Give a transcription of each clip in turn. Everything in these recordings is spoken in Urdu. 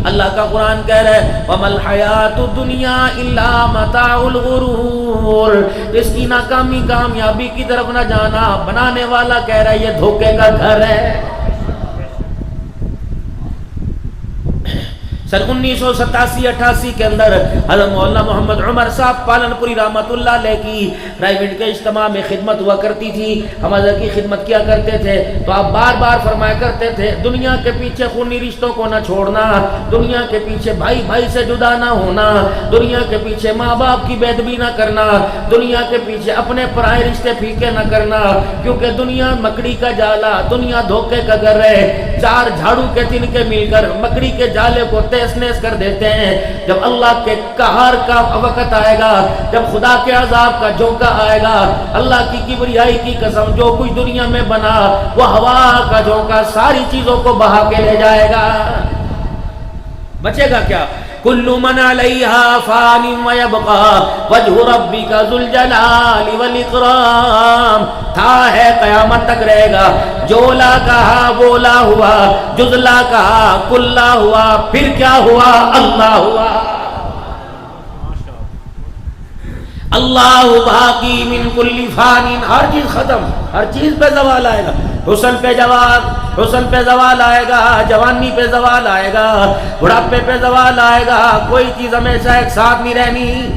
اللہ کا قرآن کہہ رہا ہے وَمَا الْحَيَاةُ الدُّنْيَا إِلَّا مَتَاعُ الْغُرُورِ، اس کی ناکامی کامیابی کی طرف نہ جانا، بنانے والا کہہ رہا ہے یہ دھوکے کا گھر ہے۔ سن 1987-88 کے اندر حضرت مولانا محمد عمر صاحب پالن پوری رحمت اللہ علیہ کی پرائیویٹ کے اجتماع میں خدمت ہوا کرتی تھی، ہم حضرت کی خدمت کیا کرتے تھے تو آپ بار بار فرمایا کرتے تھے دنیا کے پیچھے خونی رشتوں کو نہ چھوڑنا، دنیا کے پیچھے بھائی بھائی سے جدا نہ ہونا، دنیا کے پیچھے ماں باپ کی بے ادبی نہ کرنا، دنیا کے پیچھے اپنے پرائے رشتے پھیکے نہ کرنا، کیونکہ دنیا مکڑی کا جالا، دنیا دھوکے کا گھر ہے۔ چار جھاڑو کے تنکے مل کر مکڑی کے جالے کو تیز نیز کر دیتے ہیں۔ جب اللہ کے قہر کا وقت آئے گا، جب خدا کے عذاب کا جھونکا آئے گا، اللہ کی کبریائی کی قسم جو کچھ دنیا میں بنا وہ ہوا کا جھونکا ساری چیزوں کو بہا کے لے جائے گا، بچے گا کیا؟ کل من علیہا فان ویبقى وجہ ربک ذو الجلال والاکرام، تھا ہے قیامت تک رہے گا، جو لا کہا وہ لا ہوا، جز لا کہا کل لا ہوا، پھر کیا ہوا؟ اللہ ہوا۔ اللہ باقی من کل فان، ہر چیز ختم، ہر چیز پہ زوال آئے گا، حسن پہ زوال آئے گا، جوانی پہ زوال آئے گا، بڑھاپے پہ زوال آئے گا، کوئی چیز ہمیشہ ایک ساتھ نہیں رہنی۔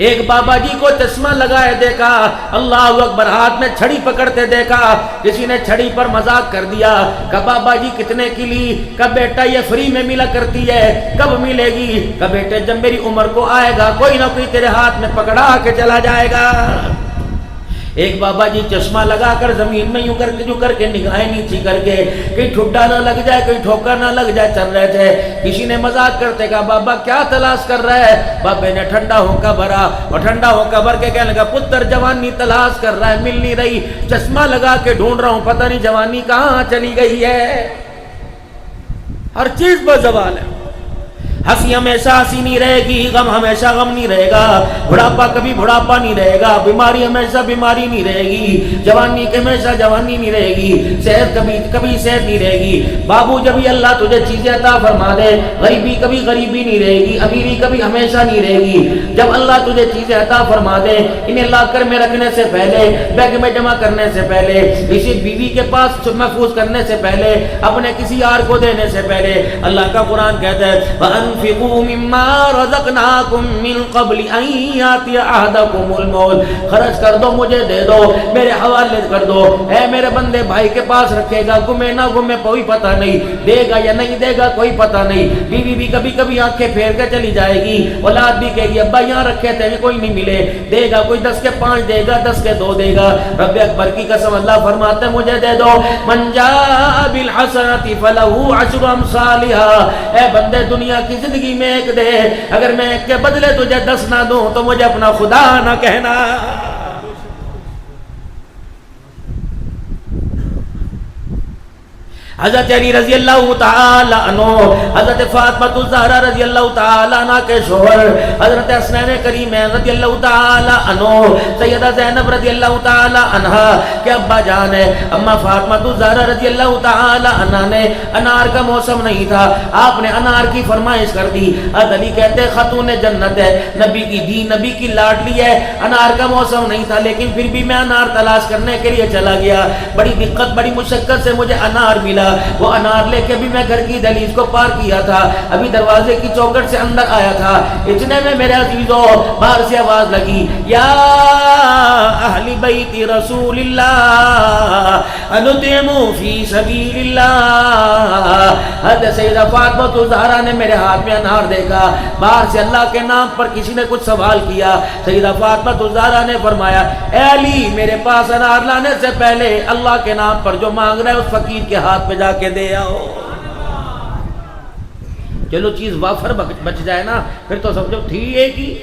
ایک بابا جی کو چشمہ لگائے دیکھا، اللہ اکبر، ہاتھ میں چھڑی پکڑتے دیکھا، کسی نے چھڑی پر مذاق کر دیا، کہا بابا جی کتنے کی لی؟ کہا بیٹا یہ فری میں ملا کرتی ہے، کب ملے گی؟ کہا بیٹے جب میری عمر کو آئے گا کوئی نہ کوئی تیرے ہاتھ میں پکڑا کے چلا جائے گا۔ ایک بابا جی چشمہ لگا کر زمین میں یوں کر کے نگاہیں نیچی کر کے کہیں ٹھڈا نہ لگ جائے، کہیں ٹھوکر نہ لگ جائے چل رہے تھے۔ کسی نے مذاق کرتے کہا بابا کیا تلاش کر رہا ہے؟ بابے نے ٹھنڈا ہونکا بھرا اور ٹھنڈا ہونکا بھر کے کہنے لگا پتر جوانی تلاش کر رہا ہے، مل نہیں رہی، چشمہ لگا کے ڈھونڈ رہا ہوں، پتہ نہیں جوانی کہاں چلی گئی ہے۔ ہر چیز پر زوال ہے، ہنسی ہمیشہ ہنسی نہیں رہے گی، غم ہمیشہ غم نہیں رہے گا، بڑھاپا کبھی بڑھاپا نہیں رہے گا، بیماری ہمیشہ بیماری نہیں رہے گی، جوانی ہمیشہ جوانی نہیں رہے گی، صحت کبھی صحت نہیں رہے گی۔ بابو جب بھی اللہ تجھے چیزیں عطا فرما دے، غریبی کبھی غریبی نہیں رہے گی، امیری کبھی ہمیشہ نہیں رہے گی۔ جب اللہ تجھے چیزیں عطا فرما دے، انہیں لاکر میں رکھنے سے پہلے، بیگ میں جمع کرنے سے پہلے، اسے بیوی کے پاس محفوظ کرنے سے پہلے، اپنے کسی یار کو دینے سے پہلے، اللہ کا قرآن کہتا ہے انفقوا مما رزقناکم من قبل ان یاتی احدکم الموت، خرچ کر دو مجھے دے دو، میرے حوالے کر دو، اے میرے بندے بھائی کے پاس رکھے گا، گمے نہ گمے کوئی پتہ نہیں، دے گا یا نہیں دے گا کوئی پتہ نہیں، بیوی بھی کبھی کبھی آنکھیں پھیر کے چلی جائے گی، اولاد بھی کہے گی ابا یہاں رکھے تھے کوئی نہیں ملے، دے گا کوئی 10 کے 5 دے گا، 10 کے 2 دے گا۔ رب اکبر کی قسم اللہ فرماتے ہیں مجھے دے دو، من جاء بالحسنۃ فلہ عشر امثالها، اے بندے دنیا کی زندگی میں ایک دے، اگر میں ایک کے بدلے تجھے 10 نہ دوں تو مجھے اپنا خدا نہ کہنا۔ حضرت علی رضی اللہ تعالی عنہ، حضرت فاطمہ الزہرا رضی اللہ تعالی عنہ کے شوہر حضرت حسنین کریمین رضی اللہ تعالی عنہ، سیدہ زینب رضی اللہ تعالی عنہا کے ابا جان ہے، اما فاطمہ الزہرا رضی اللہ تعالی عنہ نے، انار کا موسم نہیں تھا، آپ نے انار کی فرمائش کر دی۔ حضرت علی کہتے خاتون جنت ہے، نبی کی دی، نبی کی لاڈلی ہے، انار کا موسم نہیں تھا لیکن پھر بھی میں انار تلاش کرنے کے لیے چلا گیا، بڑی دقت بڑی مشقت سے مجھے انار ملا، وہ انار لے کے بھی میں گھر کی دہلیز کو پار کیا تھا، ابھی دروازے کی چوکھٹ سے اندر آیا تھا، اتنے میں میرے عزیزوں باہر سے آواز لگی یا اہل بیت رسول اللہ انطعموا فی سبیل اللہ۔ حضرت سیدہ فاطمہ الزہرا نے میرے ہاتھ میں انار دیکھا، باہر سے اللہ کے نام پر کسی نے کچھ سوال کیا، سیدہ فاطمہ الزہرا نے فرمایا اے علی میرے پاس انار لانے سے پہلے اللہ کے نام پر جو مانگ رہے اس فقیر کے ہاتھ پہ جا کے دے آؤ۔ چلو چیز وافر بچ جائے نا، پھر تو سمجھو تھی ایک ہی،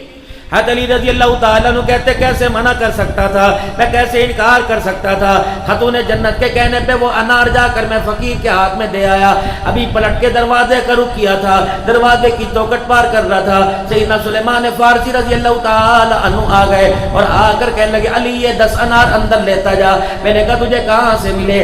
حضرت علی رضی اللہ تعالیٰ عنہ کہتے کیسے منع کر سکتا تھا، میں کیسے انکار کر سکتا تھا۔ خاتون جنت کے کہنے پہ وہ انار جا کر میں فقیر کے ہاتھ میں دے آیا، ابھی پلٹ کے دروازے کا رخ کیا تھا، دروازے کی چوکھٹ پار کر رہا تھا، سیدنا سلیمان فارسی رضی اللہ تعالیٰ عنہ آ گئے اور آ کر کہنے لگے علی یہ 10 انار اندر لیتا جا۔ میں نے کہا تجھے کہاں سے ملے؟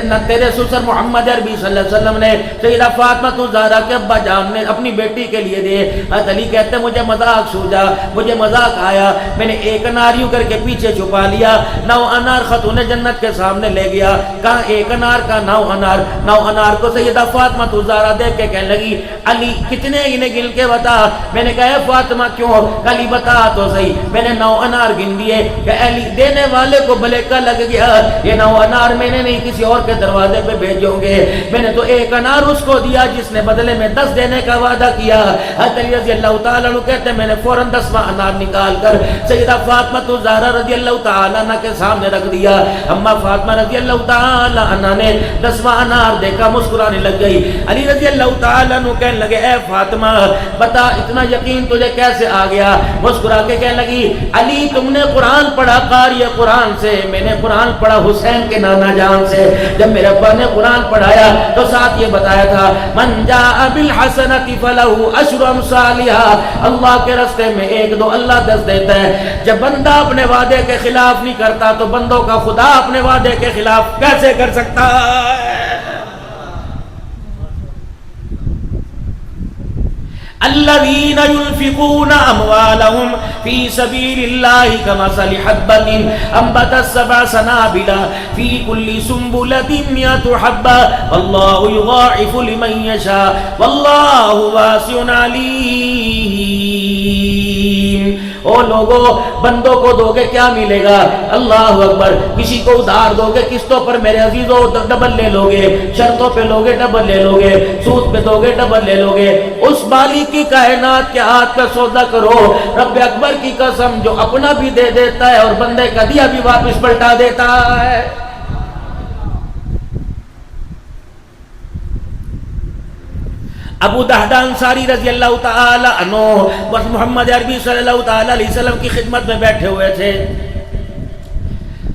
نہ تیرے سسر محمد عربی صلی اللہ علیہ وسلم نے سیدہ فاطمہ زہرا کے ابا جان نے اپنی بیٹی کے لیے دے۔ حضرت علی کہتے مجھے مذاق سوجا، مجھے مذاق آیا، میں نے ایک انار یوں کر کے پیچھے چھپا لیا، 9 انار خاتون جنت کے سامنے لے گیا، کہا ایک انار کا 9 انار، 9 انار کو سیدہ فاطمہ زہرا دیکھ کے کہنے لگی علی کتنے انہیں گن کے بتا۔ میں نے کہا فاطمہ کیوں؟ علی بتا تو صحیح۔ میں نے 9 انار گن دیے کہ علی دینے والے کو بھلیکا لگ گیا، یہ 9 انار میں نے نہیں کسی اور کے دروازے پہ بھیجوں گے، میں نے تو ایک انار اس کو دیا جس نے بدلے میں 10 دینے کا وعدہ کیا۔ حضرت علی رضی اللہ تعالیٰ عنہ کہتے ہیں میں نے فوراً 10واں انار نکال کر سیدہ فاطمہ زہرا رضی اللہ تعالیٰ عنہ کے سامنے رکھ دیا۔ اما فاطمہ رضی اللہ تعالیٰ عنہ نے 10واں انار دیکھا، مسکرانے لگ گئی۔ علی رضی اللہ تعالیٰ عنہ کہنے لگے اے فاطمہ بتا اتنا یقین تجھے کیسے آ گیا؟ مسکرا کے کہنے لگی علی تم نے قرآن پڑھا قاری قرآن سے، میں نے قرآن پڑھا حسین کے نانا جان سے۔ جب میرے ابا نے قرآن پڑھایا تو ساتھ یہ بتایا تھا من جاء بالحسنۃ فلہ عشر امثالھا، اللہ کے راستے میں 1 2 اللہ 10 دیتا ہے۔ جب بندہ اپنے وعدے کے خلاف نہیں کرتا تو بندوں کا خدا اپنے وعدے کے خلاف کیسے کر سکتا ہے؟ الذين ينفقون اموالهم في سبيل الله كمثل حبة انبتت 7 سنابل في كل سنبلة 100 حبة والله يضاعف لمن يشاء والله واسع عليم۔ او لوگو بندوں کو دو گے کیا ملے گا؟ اللہ اکبر۔ کسی کو ادھار دو گے قسطوں پر میرے عزیزو ڈبل لے لو گے، شرطوں پہ لو گے ڈبل لے لو گے، سود پہ دو گے ڈبل لے لو گے۔ اس مالک کی کائنات کے ہاتھ کا سودا کرو، رب اکبر کی قسم جو اپنا بھی دے دیتا ہے اور بندے کا دیا بھی واپس پلٹا دیتا ہے۔ ابو دہدہ انصاری رضی اللہ تعالی عنہ محمد عربی صلی اللہ تعالی علیہ وسلم کی خدمت میں بیٹھے ہوئے تھے۔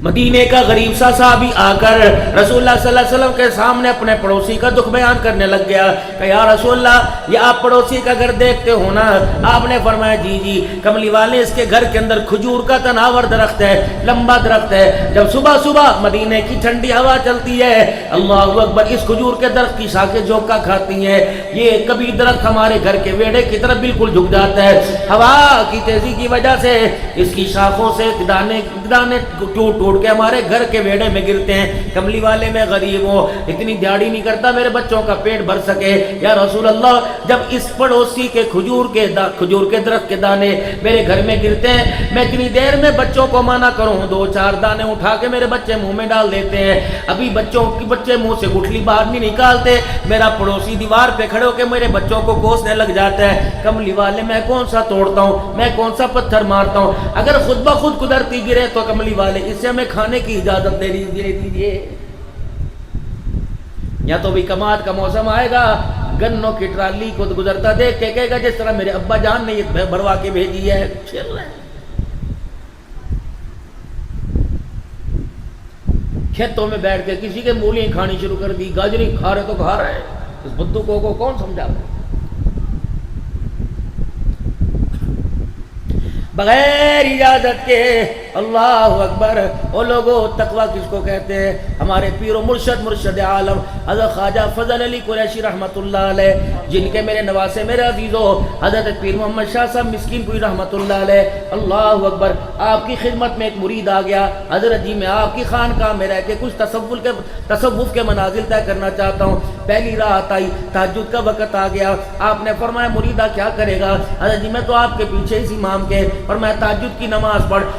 مدینے کا غریب سا صحابی آ کر رسول اللہ صلی اللہ علیہ وسلم کے سامنے اپنے پڑوسی کا دکھ بیان کرنے لگ گیا کہ یا رسول اللہ یہ آپ پڑوسی کا گھر دیکھتے ہو نا؟ آپ نے فرمایا جی جی۔ کملی والے اس کے گھر کے اندر کھجور کا تناور درخت ہے، لمبا درخت ہے، جب صبح صبح مدینے کی ٹھنڈی ہوا چلتی ہے اللہ اکبر اس کھجور کے درخت کی شاخیں جھونکا کھاتی ہیں، یہ کبھی درخت ہمارے گھر کے ویڑے کی طرف بالکل جھک جاتا ہے، ہوا کی تیزی کی وجہ سے اس کی شاخوں سے دانے ٹوٹ کے ہمارے گھر کے ویڑے میں گرتے ہیں۔ کملی والے میں غریب ہوں، اتنی دیہڑی نہیں کرتا میرے بچوں کا پیٹ بھر سکے، یا رسول اللہ جب اس پڑوسی کے کھجور کے درخت کے دانے میرے گھر میں گرتے ہیں میں اتنی دیر میں بچوں کو منع کروں 2-4 دانے اٹھا کے میرے بچے منہ میں ڈال دیتے ہیں، ابھی بچے منہ سے گٹھلی باہر نہیں نکالتے، میرا پڑوسی دیوار پہ کھڑے ہو کے میرے بچوں کو کوسنے لگ جاتا ہے۔ کملی والے میں کون سا توڑتا ہوں، میں کون سا پتھر مارتا ہوں؟ اگر خود بخود قدرتی گرے تو کملی والے اس سے ہمیں کھانے کی اجازت دے دیجیے، یا تو بھی کماد کا موسم آئے گا گنوں کی ٹرالی کو گزرتا دیکھ کے کہے گا جس طرح میرے ابا جان نے یہ بھروا کے بھیجی ہے۔ کھیتوں میں بیٹھ کے کسی کے مولیاں کھانی شروع کر دی، گاجری کھا رہے تو کھا رہے، اس بدو کو کون سمجھا؟ بغیر اجازت کے اللہ اکبر۔ او لوگو تقوی کس کو کہتے ہیں؟ ہمارے پیر و مرشد عالم حضرت خواجہ فضل علی قریشی رحمۃ اللہ علیہ، جن کے میرے نواسے میرے عزیزو حضرت پیر محمد شاہ صاحب مسکین پوری رحمۃ اللہ علیہ، اللہ اکبر۔ آپ کی خدمت میں ایک مرید آ گیا، حضرت جی میں آپ کی خانقاہ میں رہ کے کچھ تصوف کے منازل طے کرنا چاہتا ہوں۔ پہلی رات آئی، تہجد کا وقت آ گیا، آپ نے فرمایا مریدہ کیا کرے گا؟ حضرت جی میں تو آپ کے پیچھے اس امام کے، اور میں تہجد کی نماز پڑھ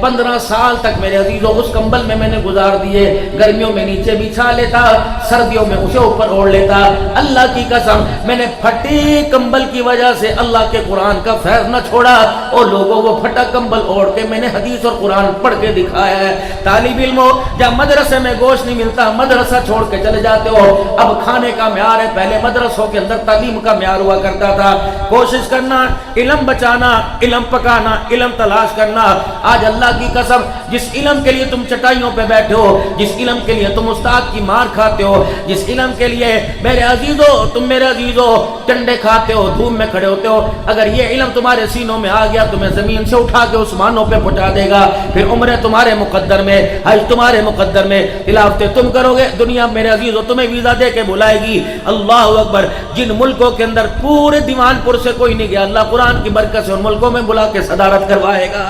15 سال تک میرے عزیزوں اس کمبل میں نے گزار دیے، گرمیوں میں نیچے بچھا لیتا، سردیوں میں اسے اوپر اوڑھ لیتا۔ اللہ کی قسم میں نے پھٹے کمبل کی وجہ سے اللہ کے قرآن کا فیض نہ چھوڑا، اور لوگوں کو پھٹا کمبل اوڑھ کے میں نے حدیث اور قرآن پڑھ کے دکھایا ہے۔ طالب علموں، جب مدرسے میں گوشت نہیں ملتا مدرسہ چھوڑ کے چلے جاتے ہو، اب کھانے کا معیار ہے، پہلے مدرسوں کے اندر تعلیم کا معیار ہوا کرتا تھا۔ کوشش کرنا، علم بچانا، علم پکانا، علم تلاش کرنا۔ آج اللہ کی قسم جس علم کے لیے تم چٹائیوں پہ بیٹھے ہو، جس علم کے لیے تم استاد کی مار کھاتے ہو، جس علم کے لیے میرے عزیزو تم میرے عزیزو ٹنڈے کھاتے ہو، دھوپ میں کھڑے ہوتے ہو، اگر یہ علم تمہارے سینوں میں آ گیا تمہیں زمین سے اٹھا کے عثمانوں پہ پہنچا دے گا، پھر عمریں تمہارے مقدر میں، حج تمہارے مقدر میں، تلاوتیں تم کرو گے، دنیا میرے عزیزو تمہیں ویزا دے کے بلائے گی۔ اللہ اکبر۔ جن ملکوں کے اندر پورے دیوان پور سے کوئی نہیں گیا، اللہ قرآن کی برکت سے ان ملکوں میں بلا کے صدارت کروائے گا۔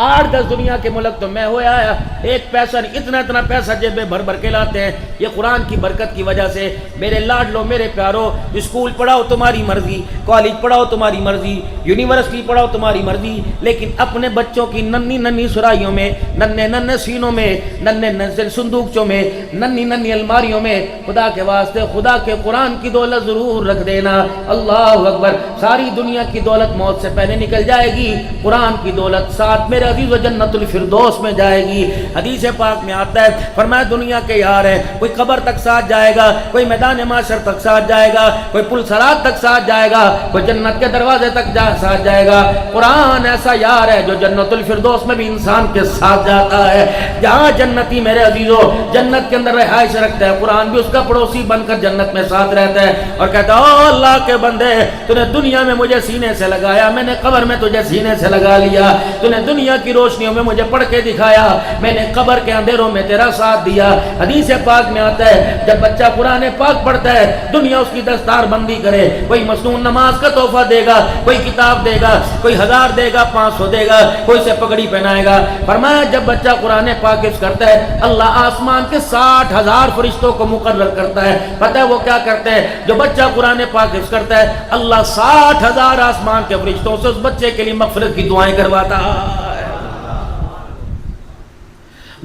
8-10 دنیا کے ملک تو میں ہویا آیا، ایک پیسہ نہیں، اتنا پیسہ جیب میں بھر بھر کے لاتے ہیں۔ یہ قرآن کی برکت کی وجہ سے۔ میرے لاڈلو، میرے پیارو، اسکول پڑھاؤ تمہاری مرضی، کالج پڑھاؤ تمہاری مرضی، یونیورسٹی پڑھاؤ تمہاری مرضی، لیکن اپنے بچوں کی ننھی سرائیوں میں، ننھے سینوں میں، ننھے صندوقچوں میں، ننھی الماریوں میں خدا کے واسطے خدا کے قرآن کی دولت ضرور رکھ دینا۔ اللہ اکبر۔ ساری دنیا کی دولت موت سے پہلے نکل جائے گی، قرآن کی دولت ساتھ میرے عزیز و جنت الفردوس میں جائے گی۔ حدیث پاک میں آتا ہے، فرمایا دنیا کے یار ہیں، کوئی قبر تک ساتھ جائے گا، کوئی میدان معاشر تک ساتھ جائے گا، کوئی پل صراط تک ساتھ جائے گا، کوئی جنت کے دروازے تک ساتھ جائے گا۔ قرآن ایسا یار ہے جو جنت الفردوس میں بھی انسان کے ساتھ جاتا ہے۔ جہاں جنتی میرے عزیزو جنت کے اندر رہائش رکھتا ہے، قرآن بھی اس کا پڑوسی بن کر جنت میں ساتھ رہتا ہے اور کہتا ہے، او اللہ کے بندے، تو نے دنیا میں مجھے سینے سے لگایا، میں نے قبر میں تجھے سینے سے لگا لیا، تو نے دنیا کی روشنیوں میں مجھے پڑھ کے دکھایا، میں نے قبر کے اندھیروں میں تیرا ساتھ دیا۔ حدیث پاک میں آتا ہے، جب بچہ قرآن پاک پڑھتا ہے دنیا اس کی دستار بندی کرے، کوئی مصنون نماز کا تحفہ دے گا، کوئی کتاب دے گا، کوئی 1000 دے گا، 500 دے گا، کوئی سے پگڑی پہنائے گا۔ فرمایا جب بچہ قرآن پاک حفظ کرتا ہے اللہ آسمان کے 60,000 فرشتوں کو مقرر کرتا ہے۔ پتہ ہے وہ کیا کرتے ہیں؟ جو بچہ قرآن پاک حفظ کرتا ہے اللہ 60,000 آسمان کے فرشتوں سے اس بچے کے لیے مغفرت کی دعائیں کرواتا ہے۔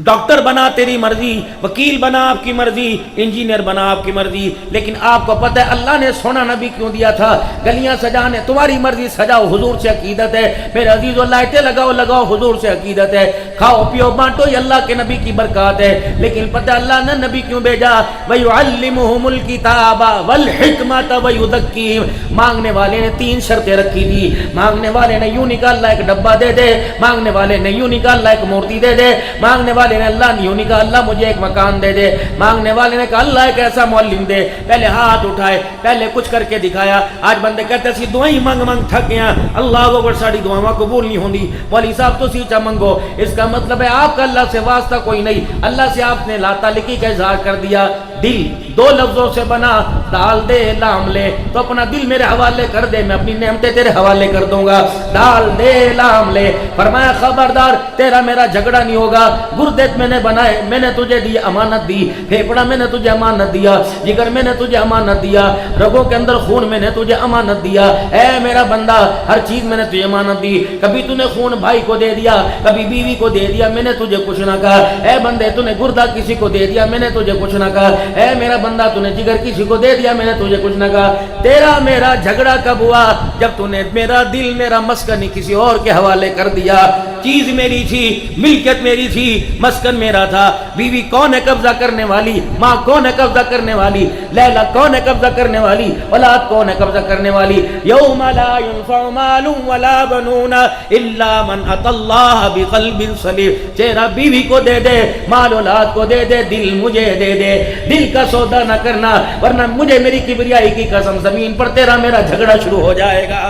ڈاکٹر بنا تیری مرضی، وکیل بنا آپ کی مرضی، انجینئر بنا آپ کی مرضی، لیکن آپ کو پتہ ہے اللہ نے سونا نبی کیوں دیا تھا؟ گلیاں سجانے، تمہاری مرضی سجاؤ، حضور سے عقیدت ہے میرے عزیزو، لائٹیں لگاؤ حضور سے عقیدت ہے، کھاؤ پیو بانٹو یہ اللہ کے نبی کی برکات ہے۔ لیکن پتہ اللہ نے نبی کیوں بھیجا؟ وَيُعَلِّمُهُمُ الْكِتَابَ وَالْحِكْمَةَ وَيُزَكِّيهِمْ۔ مانگنے والے نے 3 شرطیں رکھی تھی، مانگنے والے نے یوں نکالا ایک ڈبہ دے دے، مانگنے والے نے یوں نکالا ایک مورتی دے دے، مانگنے والے نے اللہ نے یوں نہیں کہا اللہ مجھے ایک مکان دے دے، مانگنے والے نے کہا اللہ ایک ایسا معلم دے۔ پہلے ہاتھ اٹھائے، پہلے کچھ کر کے دکھایا۔ آج بندے کہتے ہیں دعائیں مانگ تھک گیا، اللہ اکبر ساری دعائیں قبول نہیں ہوندی، مولوی صاحب تو سیچا منگو۔ اس کا مطلب ہے آپ کا اللہ سے واسطہ کوئی نہیں، اللہ سے آپ نے لا تعلقی کا اظہار کر دیا۔ دل 2 لفظوں سے بنا، ڈال دے لام لے، تو اپنا دل میرے حوالے کر دے، میں اپنی نعمتیں تیرے حوالے کر دوں گا۔ ڈال دے لام لے، فرمایا خبردار تیرا میرا جھگڑا نہیں ہوگا۔ گردے میں نے بنائے، میں نے تجھے دی امانت دی، پھیپڑا میں نے تجھے امانت دیا، جگر میں نے تجھے امانت دیا، رگوں کے اندر خون میں نے تجھے امانت دیا۔ اے میرا بندہ ہر چیز میں نے تجھے امانت دی، کبھی تو نے خون بھائی کو دے دیا، کبھی بیوی کو دے دیا، میں نے تجھے کچھ نہ کہا۔ اے بندے تو نے گردہ کسی کو دے دیا، میں نے تجھے کچھ نہ کہا۔ اے میرا بندہ تو نے جگر کسی کو دے دیا، میں نے تجھے کچھ نہ کہا۔ تیرا میرا جھگڑا کب ہوا؟ جب تو نے میرا دل میرا مسکن کسی اور کے حوالے کر دیا۔ چیز میری تھی، ملکیت میری تھی، مسکن میرا تھا، بیوی کون ہے قبضہ کرنے والی، ماں کون ہے قبضہ کرنے والی، لیلا کون ہے قبضہ کرنے والی، اولاد کون ہے قبضہ کرنے والی۔ یوم لا ينفع مال ولا بنون الا من اتى الله بقلب سلیم۔ تیرا بیوی کو دے دے، مال اولاد کو دے دے، دل مجھے دے دے، دل کا سودا نہ کرنا، ورنہ مجھے میری کبریائی کی قسم زمین پر تیرا میرا جھگڑا شروع ہو جائے گا۔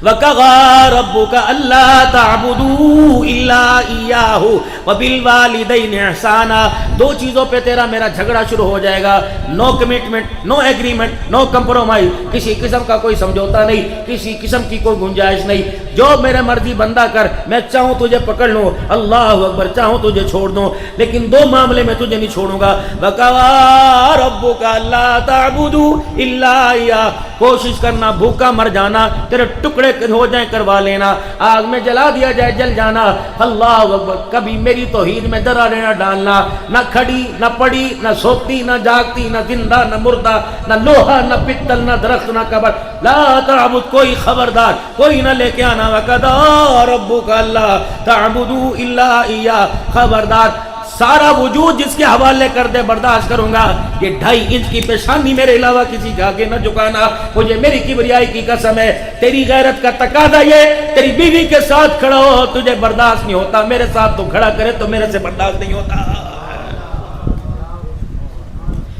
وَقَضَىٰ رَبُّكَ أَلَّا تَعْبُدُوا إِلَّا إِيَّاهُ وَبِالْوَالِدَيْنِ إِحْسَانًا۔ 2 چیزوں پہ تیرا میرا جھگڑا شروع ہو جائے گا، نو کمٹمنٹ، نو ایگریمنٹ، نو کمپرومائز، کسی قسم کا کوئی سمجھوتا نہیں، کسی قسم کی کوئی گنجائش نہیں۔ جو میرے مرضی بندہ کر، میں چاہوں تجھے پکڑ لوں، اللہ اکبر، چاہوں تجھے چھوڑ دوں، لیکن دو معاملے میں تجھے نہیں چھوڑوں گا۔ وَقَضَىٰ رَبُّكَ أَلَّا تَعْبُدُوا إِلَّا إِيَّاهُ، کوشش کرنا بھوکا مر جانا، تیرے ٹکڑے ہو جائیں کروا لینا، آگ میں جلا دیا جائے جل جانا، اللہ اکبر، کبھی میری توحید میں درارے نہ ڈالنا، نہ کھڑی نہ پڑی، نہ سوتی نہ جاگتی، نہ زندہ نہ مردہ، نہ لوہا نہ پتل، نہ درخت نہ قبر، لا تعبد، کوئی خبردار کوئی نہ لے کے آنا، وَقَضَىٰ رَبُّكَ أَلَّا تَعْبُدُوا إِلَّا إِيَّاهُ، خبردار سارا وجود جس کے حوالے کر دے برداشت کروں گا، یہ 2.5 انچ کی پیشانی میرے علاوہ کسی کے آگے نہ جھکانا، مجھے میری کبریائی کی قسم ہے، تیری غیرت کا تقاضا یہ، تیری بیوی کے ساتھ کھڑا ہو تجھے برداشت نہیں ہوتا، میرے ساتھ تو کھڑا کرے تو میرے سے برداشت نہیں ہوتا۔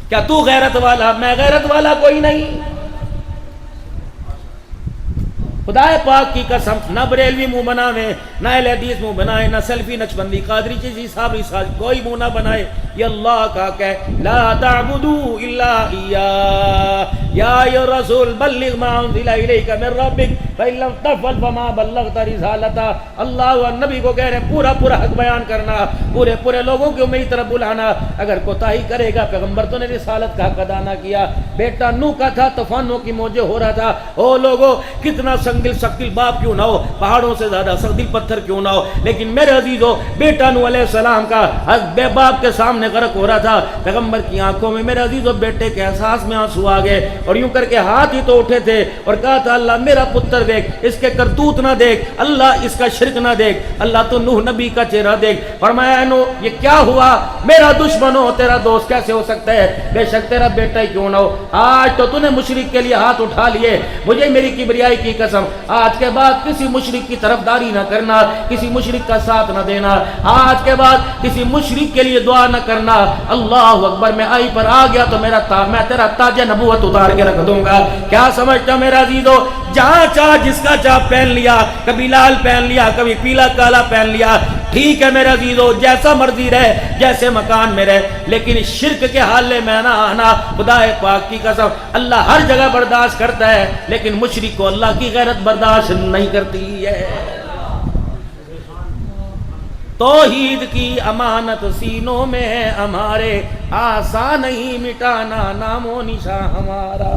کیا تو غیرت والا، میں غیرت والا کوئی نہیں؟ خدا پاک کی قسم، نہ بریلوی منہ بناوے، نہ اہل حدیث منہ بنائے، نہ سلفی نقشبندی قادری چیزی صابری ساز، کوئی منہ نہ بنائے، یہ اللہ کا کہ لا تعبدوا الا ایاہ، یا ایھا الرسول بلغ ما انزل الیک من ربک فإن لم تفعل فما بلغت رسالتہ، اللہ و نبی کو کہہ رہے ہیں پورا پورا حق بیان کرنا، پورے لوگوں کو میری طرف بلانا، اگر کوتاہی کرے گا پیغمبر تو نے رسالت کا حق ادا نہ کیا، بیٹا نوح کا تھا طوفانوں کی موجیں ہو رہا تھا، او لوگوں کتنا سنگل سخت باپ کیوں نہ ہو، پہاڑوں سے زیادہ سخت پتھر کیوں نہ ہو، لیکن میرے عزیزو بیٹا نوح علیہ السلام کا بے باپ کے سامنے غرق ہو رہا تھا، پیغمبر کی آنکھوں میں میرے عزیزو بیٹے کے احساس میں آنسو آ گئے، اور یوں کر کے ہاتھ ہی تو اٹھے تھے اور کہا تھا اللہ میرا پتر دیکھ، اس کے کرتوت نہ دیکھ، اللہ اس کا شرک نہ دیکھ، اللہ تو نوح نبی کا چہرہ دیکھ، فرمایا اے نوح یہ کیا ہوا، میرا دشمن ہو تیرا دوست کیسے ہو سکتا ہے، بے شک تیرا بیٹا ہی کیوں نہ ہو، آج تو نے مشرک کے لیے ہاتھ اٹھا لیے، مجھے میری کبریائی کی قسم آج کے بعد کسی مشرک کی طرفداری نہ کرنا، کسی مشرک کا ساتھ نہ دینا، آج کے بعد کسی مشرک کے لیے دعا نہ کرنا، اللہ اکبر، میں آئی پر آ گیا تو میں تیرا تاج نبوت اتار کے رکھ دوں گا، کیا سمجھتا میرا عزیزو، جہاں چاہ جس کا چاہ پہن لیا، کبھی لال پہن لیا، کبھی پیلا کالا پہن لیا، ٹھیک ہے میرے عزیزو، جیسا مرضی رہے، جیسے مکان میں رہے، لیکن شرک کے حالے میں نہ آنا، خدا پاک کی قسم اللہ ہر جگہ برداشت کرتا ہے، لیکن مشرک کو اللہ کی غیرت برداشت نہیں کرتی ہے۔ توحید کی امانت سینوں میں ہے ہمارے، آسان نہیں مٹانا نام و نشان ہمارا،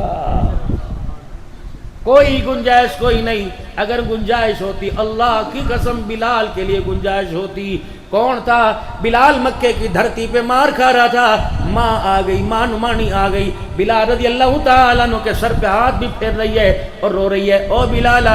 کوئی گنجائش کوئی نہیں، اگر گنجائش ہوتی اللہ کی قسم بلال کے لیے گنجائش ہوتی، کون تھا بلال؟ مکے کی دھرتی پہ مار کھا رہا تھا، ماں آ گئی، ماں نمانی آ گئی، بلال رضی اللہ تعالیٰ عنہ کے سر پہ ہاتھ بھی پھیر رہی ہے اور رو رہی ہے، او بلال،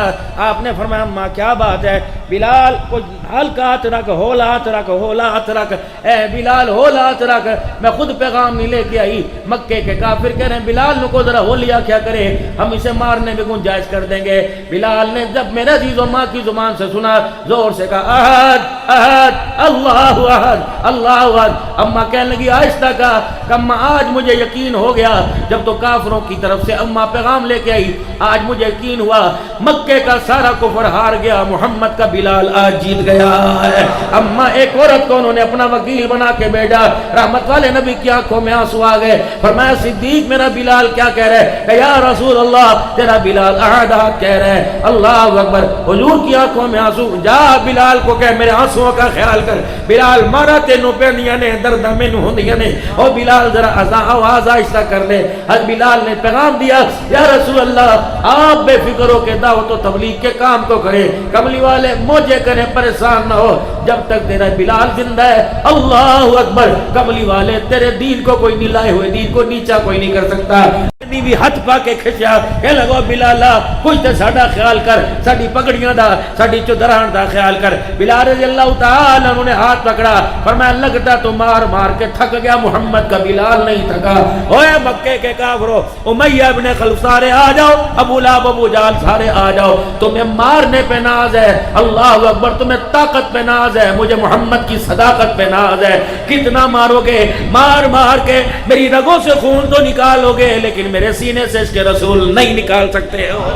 آپ نے فرمایا ماں کیا بات ہے؟ بلال کو ہلکا ہاتھ رکھ، ہولا ہاتھ رکھ، ہولا ہاتھ رکھ، اے بلال ہولا ہاتھ رکھ، میں خود پیغام نہیں لے کے آئی، مکے کے کافر کہہ رہے ہیں بلال کو ذرا ہو لیا کیا کرے، ہم اسے مارنے میں گنجائش کر دیں گے۔ بلال نے جب میرے عزیز و ماں کی زبان سے سنا، زور سے کہا احد احد اللہ احد اللہ احد، اماں کہنے لگی آہستہ کہا کہ اماں آج مجھے یقین ہو گیا، جب تو کافروں کی طرف سے اماں پیغام لے کے آئی، آج مجھے یقین ہوا مکے کا سارا کفر ہار گیا، محمد کا بلال آج جیت گیا ہے۔ اماں ایک عورت کو انہوں نے اپنا وکیل بنا کے بھیجا، رحمت والے نبی کی آنکھوں میں آنسو آ گئے، فرمایا صدیق میرا بلال کیا کہہ رہے ہیں؟ کہ یا رسول اللہ تیرا بلال احد احد کہہ رہے ہیں، اللہ اکبر، حضور کی آنکھوں میں آنسو، جا بلال کو کہ میرے آنسوؤں کا خیال کر، بلال مارا تینوں پینیاں نے درد مینو ہوندیاں نے، او بلال ذرا آواز آہستہ کر لے۔ حضرت بلال نے پیغام دیا یا رسول اللہ آپ بے فکر ہو کے دعوت و تبلیغ کے کام کو کریں، کملی والے موجے کریں، پریشان نہ ہو، جب تک تیرا بلال زندہ ہے اللہ اکبر، کملی والے تیرے دین کو کوئی نہیں لائے ہوئے دین کو نیچا کوئی نہیں کر سکتا۔ بھی ہاتھ پا کے کھچیا کہ لگو بلالا کچھ تے ساڈا خیال کر، ساڈی پگڑیاں دا، ساڈی چودران دا خیال کر۔ بلال رضی اللہ تعالی انہوں نے ہاتھ پکڑا، فرمایا لگتا تو مار مار کے تھک گیا، محمد کا بلال نہیں تھکا۔ اوے مکے کے کافرو، امیہ ابن خلف سارے آ جاؤ، ابو لہب ابو جہل سارے آ جاؤ، تمہیں مارنے پہ ناز ہے، اللہ اکبر، تمہیں طاقت پہ ناز ہے، مجھے محمد کی صداقت پہ ناز ہے۔ کتنا مارو گے؟ مار مار کے میری رگوں سے خون تو نکالو گے، لیکن میرے سینے سے اس کے رسول نہیں نکال سکتے ہو۔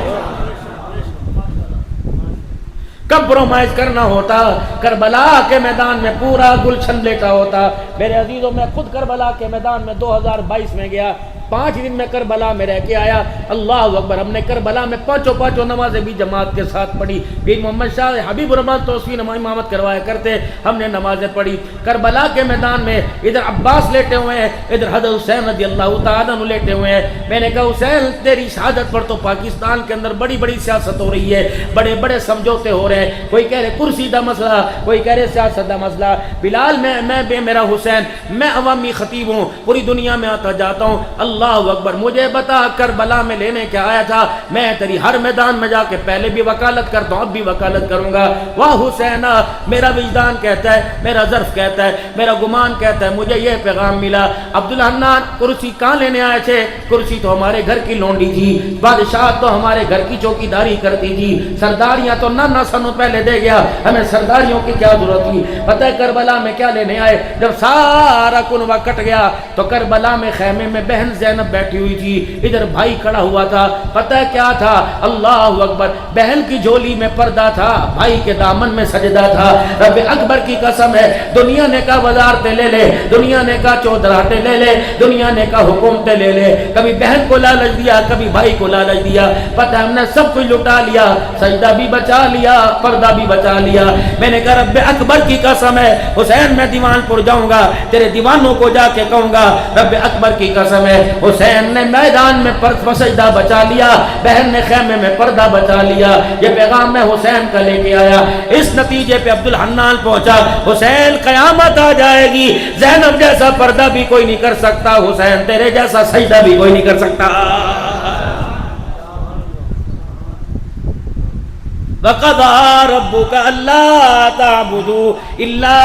کمپرومائز کرنا ہوتا، کربلا کے میدان میں پورا گلشن لیٹا ہوتا۔ میرے عزیزوں میں خود کربلا کے میدان میں 2022 میں گیا، 5 دن میں کربلا میں رہ کے آیا. اللہ اکبر. ہم نے کربلا میں پانچوں نمازیں بھی جماعت کے ساتھ پڑھی. پیر محمد شاہ حبیب الرحمن توسیع امامت کروایا کرتے, ہم نے نمازیں پڑھی. کربلا کے میدان میں ادھر عباس لیٹے ہوئے ہیں, ادھر حضرت حسین رضی اللہ تعالیٰ عنہ لیٹے ہوئے ہیں. میں نے کہا حسین تیری شہادت پر تو پاکستان کے اندر بڑی بڑی سیاست ہو رہی ہے, بڑے بڑے سمجھوتے ہو رہے ہیں, کوئی کہہ رہے کرسی دا مسئلہ, کوئی کہہ رہے سیاست دا مسئلہ. بلال میں میرا حسین, میں عوامی خطیب ہوں, پوری دنیا میں آتا جاتا ہوں. اللہ اکبر. مجھے بتا کربلا میں لینے کیا آیا تھا, میں تیری ہر میدان میں جا کے پہلے بھی وکالت کرتا ہوں, اب بھی وکالت کروں گا. واہ حسین, میرا وجدان کہتا ہے, میرا ظرف کہتا ہے, میرا گمان کہتا ہے, مجھے یہ پیغام ملا. عبدالحنان کرسی کہاں لینے آئے تھے؟ کرسی تو ہمارے گھر کی لونڈی تھی, بادشاہ تو ہمارے گھر کی چوکی داری کرتی تھی, سرداریاں تو نہ سنو پہلے دے گیا, ہمیں سرداریوں کی کیا ضرورت تھی؟ پتہ ہے کربلا میں کیا لینے آئے؟ جب سارا کنواں کٹ گیا تو کربلا میں خیمے میں بہن زینب بیٹھی ہوئی تھی, ادھر بھائی کھڑا ہوا تھا. پتہ ہے کیا تھا؟ اللہ اکبر. بہن کی جھولی میں پردہ تھا, بھائی کے دامن میں سجدہ تھا. رب اکبر کی قسم ہے, دنیا نے کہا وزارتیں لے لے, دنیا نے کہا چودراہٹیں لے لے, دنیا نے کہا حکومتیں لے لے, کبھی بہن کو لالچ دیا, کبھی بھائی کو لالچ دیا. پتہ ہم نے سب کچھ لٹا لیا, سجدہ بھی بچا لیا, پردہ بھی بچا لیا. میں نے کہا رب اکبر کی قسم ہے حسین میں دیوان پر جاؤں گا, تیرے دیوانوں کو جا کے کہوں گا رب اکبر کی قسم ہے حسین نے میدان میں سجدہ بچا لیا, بہن نے خیمے میں پردہ بچا لیا. یہ پیغام میں حسین کا لے کے آیا. اس نتیجے پہ عبدالحنان پہنچا, حسین قیامت آ جائے گی, زینب جیسا پردہ بھی کوئی نہیں کر سکتا, حسین تیرے جیسا سجدہ بھی کوئی نہیں کر سکتا. وَقَضَىٰ رَبُّكَ أَلَّا تَعْبُدُوا إِلَّا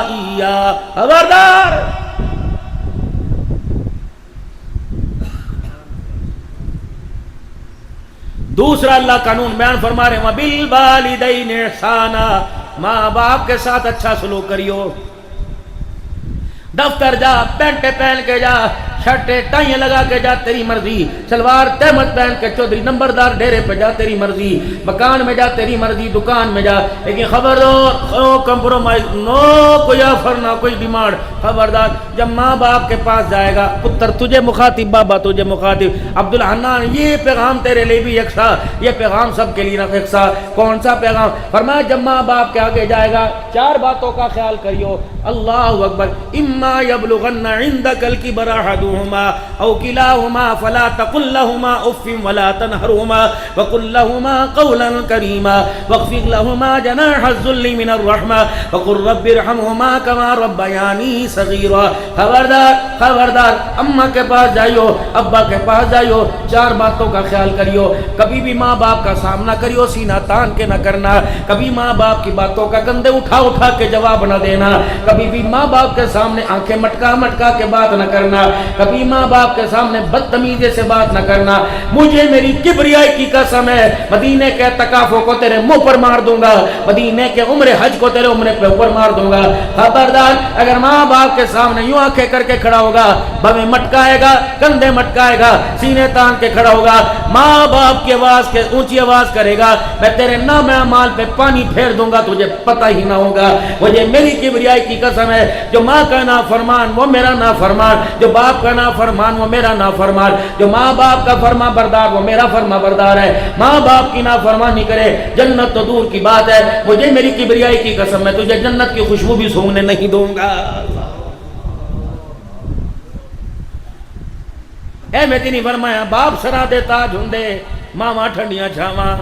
إِيَّاهُ. خبردار, دوسرا اللہ قانون بیان فرما رہے ہیں وَبِالْوَالِدَيْنِ إِحْسَانًا, ماں باپ کے ساتھ اچھا سلوک کریو. دفتر جا, پینٹ پہن کے جا, شرٹ ٹائیں لگا کے جا, تیری مرضی. شلوار تہمت پہن کے چودھری نمبردار ڈیرے پہ جا, تیری مرضی. مکان میں جا, تیری مرضی. دکان میں جا, لیکن خبردار, نو کمپرومائز, نو کوئی آفر, نہ کوئی ڈیمانڈ. خبردار. جب ماں باپ کے پاس جائے گا, پتر تجھے مخاطب, بابا تجھے مخاطب. عبدالحنان یہ پیغام تیرے لیے بھی یکساں, یہ پیغام سب کے لیے نہ یکساں. کون سا پیغام؟ فرمایا جب ماں باپ کے آگے جائے گا 4 باتوں کا خیال کریو. اللہ اکبر. اما یبلغن عندک الکبر احدہما او کلاہما فلا تقل لہما اف ولا تنہرہما وقل لہما قولا کریما واخفض لہما جناح الذل من الرحمہ وقل رب ارحمہما کما ربیانی صغیرا. خبردار, خبردار. اماں کے پاس جائیو, ابا کے پاس جائیو, 4 باتوں کا خیال کریو. کبھی بھی ماں باپ کا سامنا کریو سینہ تان کے نہ کرنا, کبھی ماں باپ کی باتوں کا کندھے اٹھا اٹھا کے جواب نہ دینا, کبھی بھی ماں باپ کے سامنے آنکھیں مٹکا مٹکا کے بات نہ کرنا, کبھی ماں باپ کے سامنے بدتمیزی سے بات نہ کرنا. مجھے میری کبریائی کی قسم ہے, مدینے کے اعتکافوں کو تیرے منہ پر مار دوں گا, مدینے کے عمر حج کو تیرے عمر پہ اوپر مار دوں گا. خبردار, اگر ماں باپ کے سامنے یوں آنکھیں کر کے کھڑا ہوگا, بھویں مٹکائے گا, کندھے مٹکائے گا, سینے تان کے کھڑا ہوگا, ماں باپ کی آواز کے اونچی آواز کرے گا, میں تیرے نام اعمال پہ پانی پھیر دوں گا, تجھے پتہ ہی نہ ہوگا. مجھے میری کبریائی کی قسم ہے, جو ماں کا نافرمان وہ میرا نافرمان, جو باپ کا نافرمان وہ میرا نافرمان, جو ماں باپ کا فرما بردار وہ میرا فرما بردار ہے. ماں باپ کی نافرمانی کرے جنت تو دور کی بات ہے. مجھے میری کبریائی کی قسم, میں تجھے جنت کی خوشبو بھی سونگنے نہیں دوں گا. اے میں تینی فرمایا باپ سرا دے تاج ہندے, ماما ٹھنڈیاں چھاواں.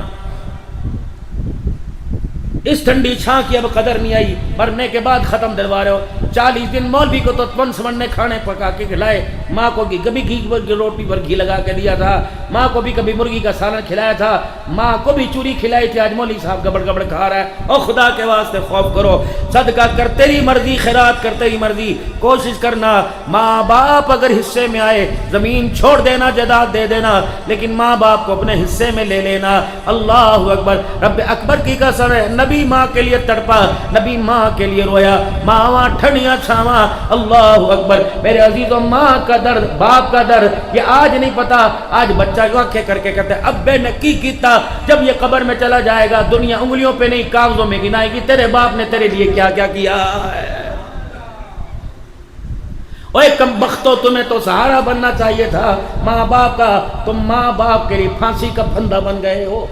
اس ٹھنڈی چھاں کی اب قدر نہیں آئی, مرنے کے بعد ختم دلوا رہے ہو. 40 دن مولوی کو تو پنسمن نے کھانے پکا کے کھلائے, ماں کو کبھی گھی کی روٹی پر گھی لگا کے دیا تھا, ماں کو بھی کبھی مرغی کا سالن کھلایا تھا, ماں کو بھی چوری کھلائی تھی. آج مولوی صاحب گبڑ گبڑ کھا رہا ہے. اور خدا کے واسطے خوف کرو, صدقہ کر, تیری مرضی, خیرات کر, تیری مرضی. کوشش کرنا ماں باپ اگر حصے میں آئے زمین چھوڑ دینا, جائیداد دے دینا, لیکن ماں باپ کو اپنے حصے میں لے لینا. اللہ اکبر. رب اکبر کی قسم ہے, نبی ماں کے لیے تڑپا, نبی ماں کے لیے رویا, ماں ٹھنڈیاں چھاواں. اللہ اکبر. میرے عزیزوں, ماں کا درد, باپ کا درد یہ آج نہیں پتا. آج بچہ آنکھیں کر کے کہتے ہیں ابے نے کی کیتا. جب یہ قبر میں چلا جائے گا دنیا انگلیوں پہ نہیں کاغذوں میں گنائے گی تیرے باپ نے تیرے لیے کیا کیا کیا ہے. اوے کم بختو، تمہیں تو سہارا بننا چاہیے تھا ماں باپ کا، تم ماں باپ کے لیے پھانسی کا پھندا بن گئے ہو۔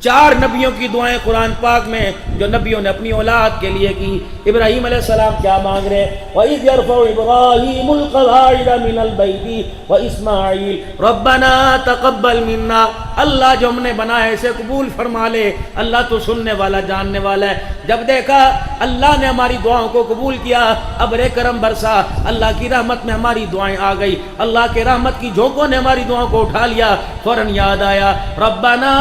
4 نبیوں کی دعائیں قرآن پاک میں جو نبیوں نے اپنی اولاد کے لیے کی۔ ابراہیم علیہ السلام کیا مانگ رہے؟ وَإِذْ يَرْفَعُ إِبْرَاهِيمُ الْقَوَاعِدَ مِنَ الْبَيْتِ وَإِسْمَاعِيلُ رَبَّنَا تَقَبَّلْ مِنَّا، اللہ جو ہم نے بنایا اسے قبول فرما لے، اللہ تو سننے والا جاننے والا ہے۔ جب دیکھا اللہ نے ہماری دعاؤں کو قبول کیا، ابر کرم برسا، اللہ کی رحمت میں ہماری دعائیں آ گئی، اللہ کے رحمت کی جھونکوں نے ہماری دعاؤں کو اٹھا لیا، فوراً یاد آیا ربنا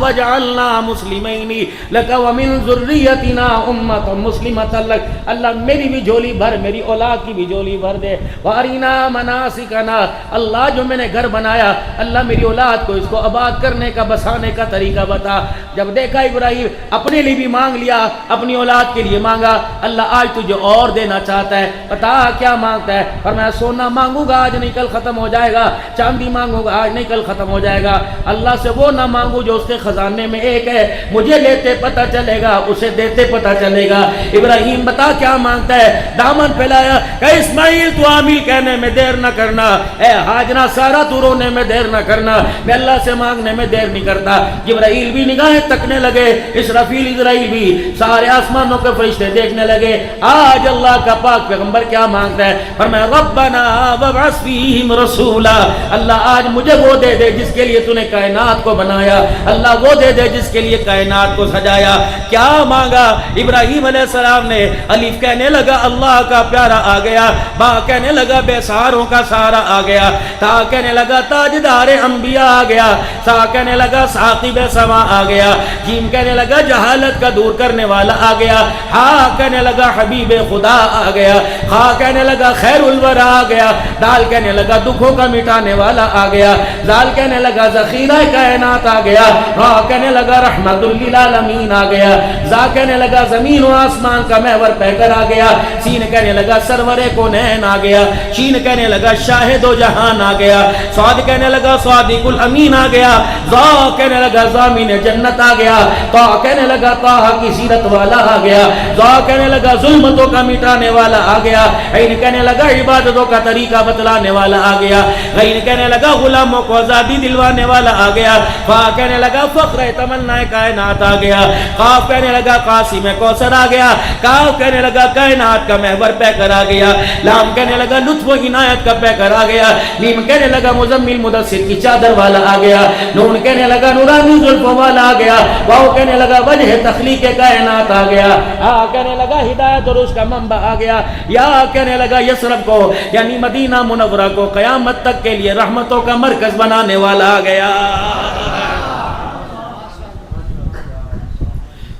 وجعلنا مسلمین لک ومن ذریتنا امۃ مسلمۃ لک، اللہ میری بھی جھولی بھر، میری اولاد کی بھی جھولی بھر دے، وارنا مناسکنا، اللہ جو میں نے گھر بنایا اللہ میری اولاد کو اس کو آباد کرنے کا بسانے کا طریقہ بتا۔ جب دیکھا ابراہیم اپنے لیے بھی مانگ لیا، اپنی اولاد کے لیے مانگا، اللہ آج تجھے اور دینا چاہتا ہے، بتا کیا مانگتا ہے؟ فرمایا سونا مانگوں گا آج نہیں کل ختم ہو جائے گا، چاندی مانگوں گا آج نہیں کل ختم ہو جائے گا، اللہ سے وہ نہ مانگو جو اس کے خزانے میں ایک ہے، مجھے لیتے پتہ چلے گا اسے دیتے پتہ چلے گا۔ ابراہیم بتا کیا مانگتا ہے؟ دامن پھیلایا کہ اسماعیل تو آمین کہنے میں دیر نہ کرنا، اے ہاجرہ سارا تو رونے میں دیر نہ کرنا، میں اللہ سے مانگنے میں دیر نہیں کرتا۔ جبرائیل بھی نگاہیں تکنے لگے، اسرافیل اسرائیل بھی، سارے آسمانوں کے فرشتے دیکھنے لگے۔ آج اللہ کا پاک پیغمبر کیا مانگتا ہے؟ فرمایا ربنا وابعث فیہم رسولا، اللہ آج مجھے وہ دے دے جس کے لیے تو نے کائنات کو بنایا، اللہ وہ دے دے جس کے لیے کائنات کو سجایا۔ کیا مانگا ابراہیم علیہ السلام نے؟ الف کہنے لگا اللہ کا پیارا آ گیا، با کہنے لگا بے سہاروں کا سہارا آ گیا، تا کہنے لگا تاجدار انبیاء آ گیا، سا کہنے لگا ثاقب سما آ گیا، جیم کہنے لگا جہالت کا دور کرنے والا آ گیا، ہا کہنے لگا حبیب خدا آ گیا، خا کہنے لگا خیر الورا آ گیا، دال کہنے لگا دکھوں کا مٹانے والا آ گیا، زال کہنے لگا ذخیرہ کائنات آ گیا، را کہنے لگا رحمت للعالمین آ گیا، زا کہنے لگا زمین و آسمان کا محور پہ کر آ گیا، سین کہنے لگا سرور کونین آ گیا، شین کہنے لگا شاہد و جہان آ گیا، صاد کہنے لگا صادق الامین آ گیا، ذا کہنے لگا ضامن جنت آ گیا، طا کہنے لگا طاہا کی سیرت والا آ گیا، ذا کہنے لگا ظلمتوں کا مٹانے والا آ گیا، عین کہنے لگا عبادتوں کا طریقہ بتلانے والا آ گیا، غین کہنے لگا غلاموں کو آزادی دلوانے والا آ گیا، فا کہنے لگا فخر تمنا کائنات آ گیا، قاف کہنے لگا قاسم کوثر آ گیا، کاف کہنے لگا کائنات کا محور پہ کر آ گیا، لام کہنے لگا لطف و عنایت کا پہ کر آ گیا، میم کہنے لگا مزمل مدثر کی چادر والا آ گیا، نون کہنے لگا نورانی زلفوں والا آ گیا، واو کہنے لگا وجہ تخلیق کائنات آ گیا، آ کہنے لگا ہدایت اور اس کا منبع آ گیا، یا کہنے لگا یثرب کو یعنی مدینہ منورہ کو قیامت تک کے لیے رحمتوں کا مرکز بنانے والا آ گیا۔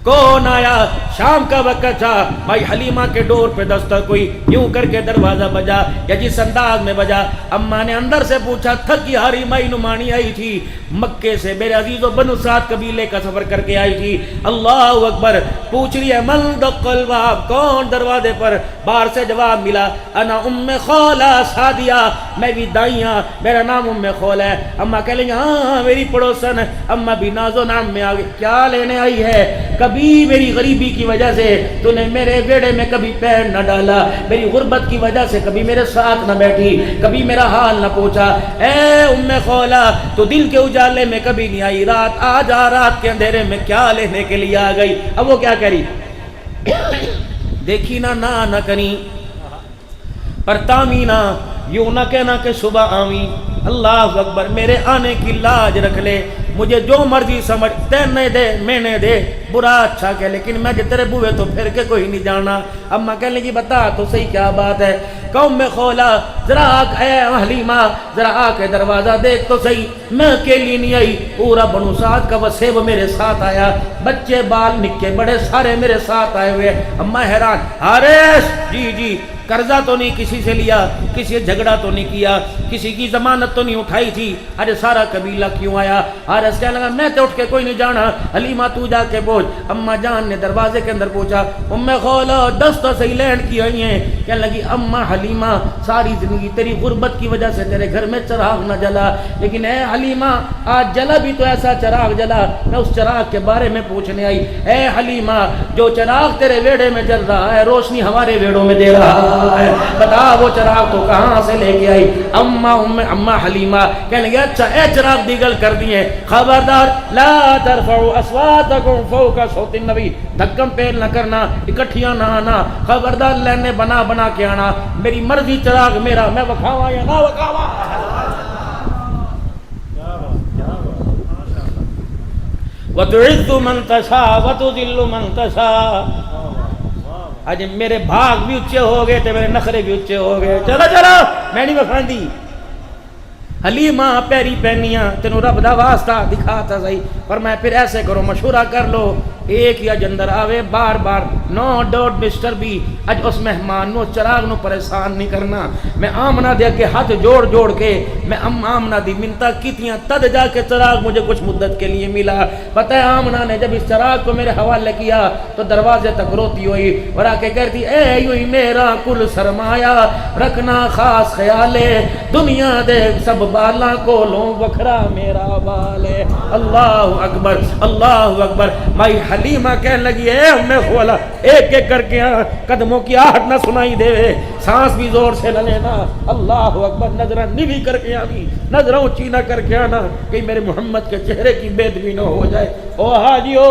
کون آیا؟ شام کا وقت تھا، بھائی حلیمہ کے ڈور پہ دستک ہوئی، یوں کر کے دروازہ بجا یا جس انداز میں بجا، اماں نے اندر سے پوچھا تھکی ہاری مائی نمانی آئی تھی مکے سے، میرے عزیز و بنو سعد قبیلے کا سفر کر کے آئی تھی، اللہ اکبر، پوچھ رہی ہے من دق الباب، کون دروازے پر؟ باہر سے جواب ملا انا ام خولہ سعدیہ، میں بھی دائیاں، میرا نام ام خولہ ہے۔ اماں کہہ لیں گے ہاں میری پڑوسن، اماں بھی ناز و نام میں آ گئی، کیا لینے آئی ہے؟ کبھی میری غریبی کی وجہ سے تو نے میرے بیڑے میں کبھی پیر نہ ڈالا، میری غربت کی وجہ سے کبھی میرے ساتھ نہ بیٹھی، کبھی میرا حال نہ پوچھا، اے ام خولہ تو دن کے اجالے میں کبھی نہیں آئی، رات آ جا، رات کے اندھیرے میں کیا لینے کے لیے آ گئی؟ اب وہ کیا کری؟ دیکھی نہ کری پر تامینا، یوں نہ کہنا کہ صبح آویں، اللہ اکبر، میرے آنے کی لاج رکھ لے، مجھے جو مرضی سمجھ تینے دے مینے دے، برا اچھا کہ لیکن میں تیرے بوئے تو پھر کے کوئی نہیں جانا۔ اماں کہنے لگی بتا تو صحیح کیا بات ہے؟ قوم میں کھولا، ذرا اے حلیمہ ذرا آ کے دروازہ دیکھ تو صحیح، میں اکیلی نہیں آئی، پورا بنو سعد کا وسیب میرے ساتھ آیا، بچے بال نکے بڑے سارے میرے ساتھ آئے ہوئے۔ اماں حیران، حارث جی قرضہ تو نہیں کسی سے لیا، کسی سے جھگڑا تو نہیں کیا، کسی کی ضمانت تو نہیں اٹھائی تھی، ارے سارا قبیلہ کیوں آیا؟ حارث کہنے لگا میں تو اٹھ کے کوئی نہیں جانا، حلیمہ تو جا کے پوچھ۔ اماں جان نے دروازے کے اندر پوچھا ام خولہ دس تو صحیح لینڈ کی ہوئی ہیں، کہنے لگی اماں حلیمہ ساری زندگی تیری غربت کی وجہ سے تیرے گھر میں چراغ نہ جلا، لیکن اے حلیمہ آج جلا بھی تو ایسا چراغ جلا، میں اس چراغ کے بارے میں پوچھنے آئی۔ اے حلیمہ جو چراغ تیرے ویڑے میں جل رہا ہے، روشنی ہمارے ویڑوں میں دے رہا ہے، بتا وہ چراغ تو کہاں سے لے کے آئی؟ اما حلیمہ کہنے لگے اچھا اے چراغ دیگل کر دیے، خبردار لا ترفعوا اصواتکم فوق صوت النبی، دھکم پیل نہ کرنا، اکٹھیاں نہ آنا، خبردار لینے بنا بنا کے آنا، میری مرضی چراغ میرا، میں وکھاواں یا نہ وکھاواں۔ وَتُعِزُّ مَن تَشَاءُ وَتُذِلُّ مَن تَشَاءُ۔ آج میرے بھاگ بھی اچھے ہو گئے تھے، میرے نخرے بھی اچھے ہو گئے، چلو چلو میں نہیں وکھاندی۔ حلیمہ پیری پہنیاں تینوں رب دا واسطہ دکھاتا صحیح، پر میں پھر ایسے کرو مشورہ کر لو، ایک یا جندر آوے بار بار، نو ڈوٹ مسٹر بھی، اج اس مہمان نو چراغ نو پریشان نہیں کرنا۔ میں آمنہ دے کے ہاتھ جوڑ جوڑ کے میں آمنہ دی منتا کیتیاں، تد جا کے چراغ مجھے کچھ مدت کے لیے ملا۔ پتہ ہے آمنہ نے جب اس چراغ کو میرے حوالے کیا تو دروازے تک روتی ہوئی اور آ کے کہتی اے یوہی میرا کل سرمایہ، رکھنا خاص خیال ہے، دنیا دے سب بالاں کو لوں وکھرا میرا بال ہے۔ اللہ اکبر اللہ اکبر۔ مائی حلیمہ کہنے لگی اے امی خولا، ایک ایک کر کے قدموں کی آہٹ نہ سنائی دے، سانس بھی زور سے نہ لینا، اللہ اکبر، نظریں نیوی کر کے آنی، نظریں اونچی نہ کر کے آنا کہ میرے محمد کے چہرے کی بےدبی نہ ہو جائے۔ او حاجیو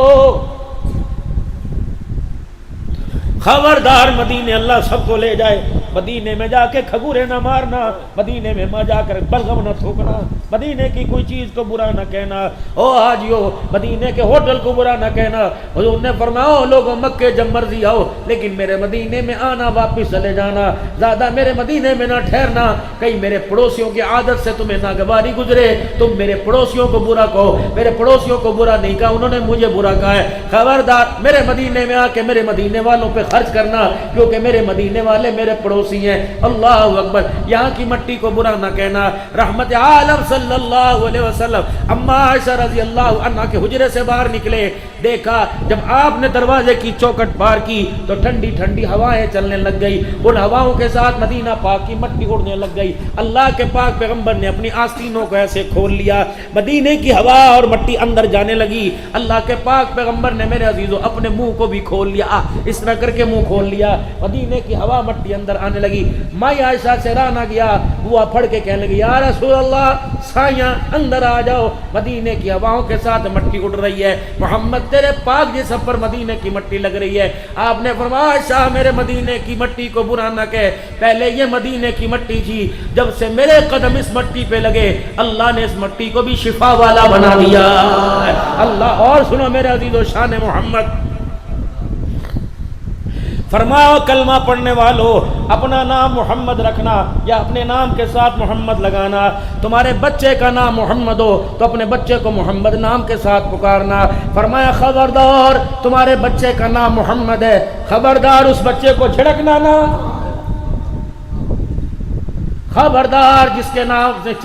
خبردار، مدینے اللہ سب کو لے جائے، مدینے میں جا کے کھگورے نہ مارنا، مدینے میں جا کر بلغم نہ تھوکنا، مدینے کی کوئی چیز کو برا نہ کہنا، او حاجیو مدینے کے ہوٹل کو برا نہ کہنا۔ حضور نے فرمایا لوگوں مکے جب مرضی آؤ لیکن میرے مدینے میں آنا، واپس چلے جانا، زیادہ میرے مدینے میں نہ ٹھہرنا، کہیں میرے پڑوسیوں کی عادت سے تمہیں ناگواری گزرے، تم میرے پڑوسیوں کو برا کہو، میرے پڑوسیوں کو برا نہیں کہا، انہوں نے مجھے برا کہا ہے، خبردار میرے مدینے میں آ کے میرے مدینے والوں پہ خرچ کرنا، کیونکہ میرے مدینے والے میرے پڑوسی ہیں۔ اللہ اکبر، یہاں کی مٹی کو برا نہ کہنا۔ رحمت عالم صلی اللہ علیہ وسلم اما عائشہ رضی اللہ عنہا کے حجرے سے باہر نکلے، دیکھا جب آپ نے دروازے کی چوکٹ پار کی تو ٹھنڈی ٹھنڈی ہوائیں چلنے لگ گئی، ان ہواؤں کے ساتھ مدینہ پاک کی مٹی اڑنے لگ گئی۔ اللہ کے پاک پیغمبر نے اپنی آستینوں کو ایسے کھول لیا، مدینے کی ہوا اور مٹی اندر جانے لگی۔ اللہ کے پاک پیغمبر نے میرے عزیزو اپنے منہ کو بھی کھول لیا، اس طرح کر کے منہ کھول لیا، مدینے کی ہوا مٹی اندر آنے لگی۔ مائی عائشہ سے راہ نہ گیا، بوا پھڑ کے کہنے لگی یا رسول اللہ سایاں اندر آ جاؤ، مدینے کی ہواؤں کے ساتھ مٹی اڑ رہی ہے، محمد تیرے پاک جسم پر مدینے کی مٹی لگ رہی ہے۔ آپ نے فرمایا عائشہ میرے مدینے کی مٹی کو برا نہ کہے، پہلے یہ مدینے کی مٹی تھی، جب سے میرے قدم اس مٹی پہ لگے اللہ نے اس مٹی کو بھی شفا والا بنا دیا۔ اللہ اور سنو میرے عزیز و شان محمد، فرماؤ کلمہ پڑھنے والوں اپنا نام محمد رکھنا یا اپنے نام کے ساتھ محمد لگانا، تمہارے بچے کا نام محمد ہو تو اپنے بچے کو محمد نام کے ساتھ پکارنا۔ فرمایا خبردار تمہارے بچے کا نام محمد ہے، خبردار اس بچے کو جھڑکنا نہ، خبردار جس کے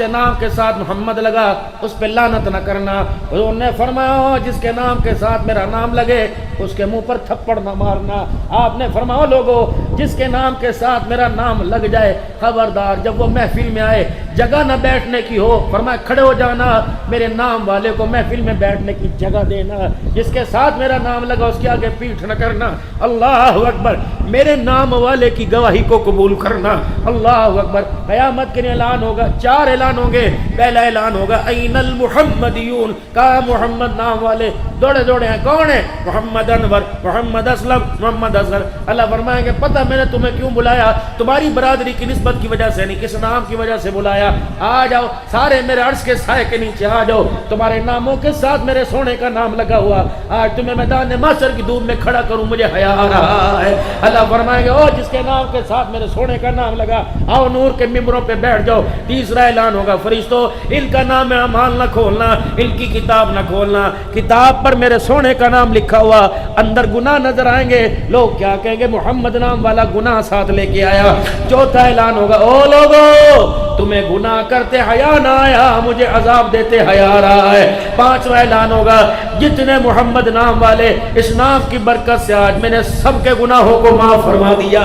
نام کے ساتھ محمد لگا اس پہ لعنت نہ کرنا۔ حضور نے فرمایا جس کے نام کے ساتھ میرا نام لگے اس کے منہ پر تھپڑ نہ مارنا۔ آپ نے فرمایا لوگوں جس کے نام کے ساتھ میرا نام لگ جائے خبردار جب وہ محفل میں آئے جگہ نہ بیٹھنے کی ہو، فرمایا کھڑے ہو جانا، میرے نام والے کو محفل میں بیٹھنے کی جگہ دینا، جس کے ساتھ میرا نام لگا اس کے آگے پیٹھ نہ کرنا۔ اللہ اکبر، میرے نام والے کی گواہی کو قبول کرنا۔ اللہ اکبر، قیامت کے اعلان ہوگا، 4 اعلان ہوں گے۔ پہلا اعلان ہوگا این المحمدیون، کہا محمد نام والے دوڑے دوڑے ہیں، کون ہیں؟ محمد انور، محمد اسلم، محمد اصغر۔ اللہ فرمائیں گے پتہ میں نے تمہیں کیوں بلایا، تمہاری برادری کی نسبت کی وجہ سے نہیں، کس نام کی وجہ سے بلایا۔ آ جاؤ سارے میرے عرش کے سائے کے نیچے آ جاؤ، تمہارے ناموں کے ساتھ میرے سونے کا نام لگا ہوا، آج تمہیں میدان محشر کی دھوپ میں کھڑا کروں مجھے حیا آ رہا ہے۔ اللہ فرمائیں گے او جس کے نام کے ساتھ میرے سونے کا نام لگا آؤ نور کے ممبروں پہ بیٹھ جاؤ۔ تیسرا اعلان ہوگا فرشتوں ان کا نام اعمال نہ کھولنا، ان کی کتاب نہ کھولنا، کتاب پر میرے سونے کا نام لکھا ہوا، اندر گناہ نظر آئیں گے، لوگ کیا کہیں گے محمد نام والا گناہ ساتھ لے کے آیا۔ چوتھا اعلان ہوگا او لوگو تمہیں گناہ کرتے حیا نہ آیا، مجھے عذاب دیتے حیا آ رہا ہے۔ پانچواں اعلان ہوگا جتنے محمد نام والے اس نام کی برکت سے آج میں نے سب کے گناہوں کو معاف فرما دیا۔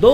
2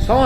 100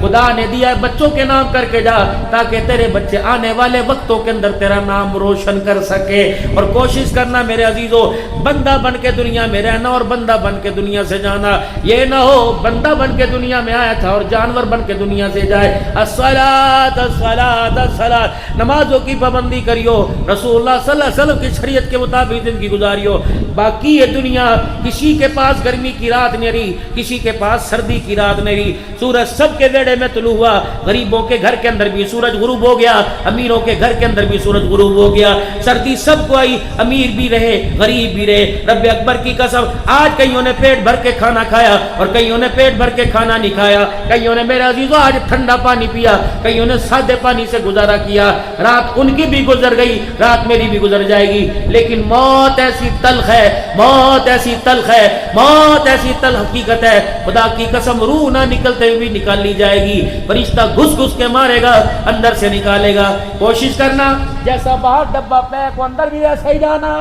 خدا نے دیا ہے بچوں کے نام کر کے جا تاکہ تیرے بچے آنے والے وقتوں کے اندر تیرا نام روشن کر سکے. اور کوشش کرنا میرے عزیزو بندہ بن کے دنیا میں رہنا اور بندہ بن کے دنیا سے جانا. یہ نہ ہو بندہ بن کے دنیا میں آیا تھا اور جانور بن کے دنیا سے جائے. الصلاۃ الصلاۃ الصلاۃ, نمازوں کی پابندی کریو, رسول اللہ صلی اللہ علیہ وسلم کی شریعت کے مطابق زندگی گزاریو. باقی یہ دنیا کسی کے پاس گرمی کی رات نہیں رہی, کسی کے پاس سردی کی رات نہیں رہی. سورج سب کے بیڑے میں طلوع ہوا, غریبوں کے گھر کے اندر بھی سورج غروب ہو گیا, امیروں کے گھر کے اندر بھی سورج غروب ہو گیا. سردی سب کو آئی, امیر بھی رہے غریب بھی رہے. رب اکبر کی قسم آج کئیوں نے پیٹ بھر کے کھانا کھایا اور کئیوں نے پیٹ بھر کے کھانا نہیں کھایا. کئیوں نے میرے عزیزو آج ٹھنڈا پانی پیا, کئیوں نے سادے پانی سے گزارا کیا. رات ان کی بھی گزر گئی, رات میری بھی گزر جائے گی, لیکن موت ایسی تلخ ہے, موت ایسی تلخ ہے, موت ایسی تلخ حقیقت ہے. خدا کی قسم روح نہ نکلتے ہوئے نکال لی جائے گی. فرشتہ گھس گھس کے مارے گا, اندر سے نکالے گا. کوشش کرنا جیسا باہر ڈبہ پیک ہو اندر بھی ایسا ہی جانا.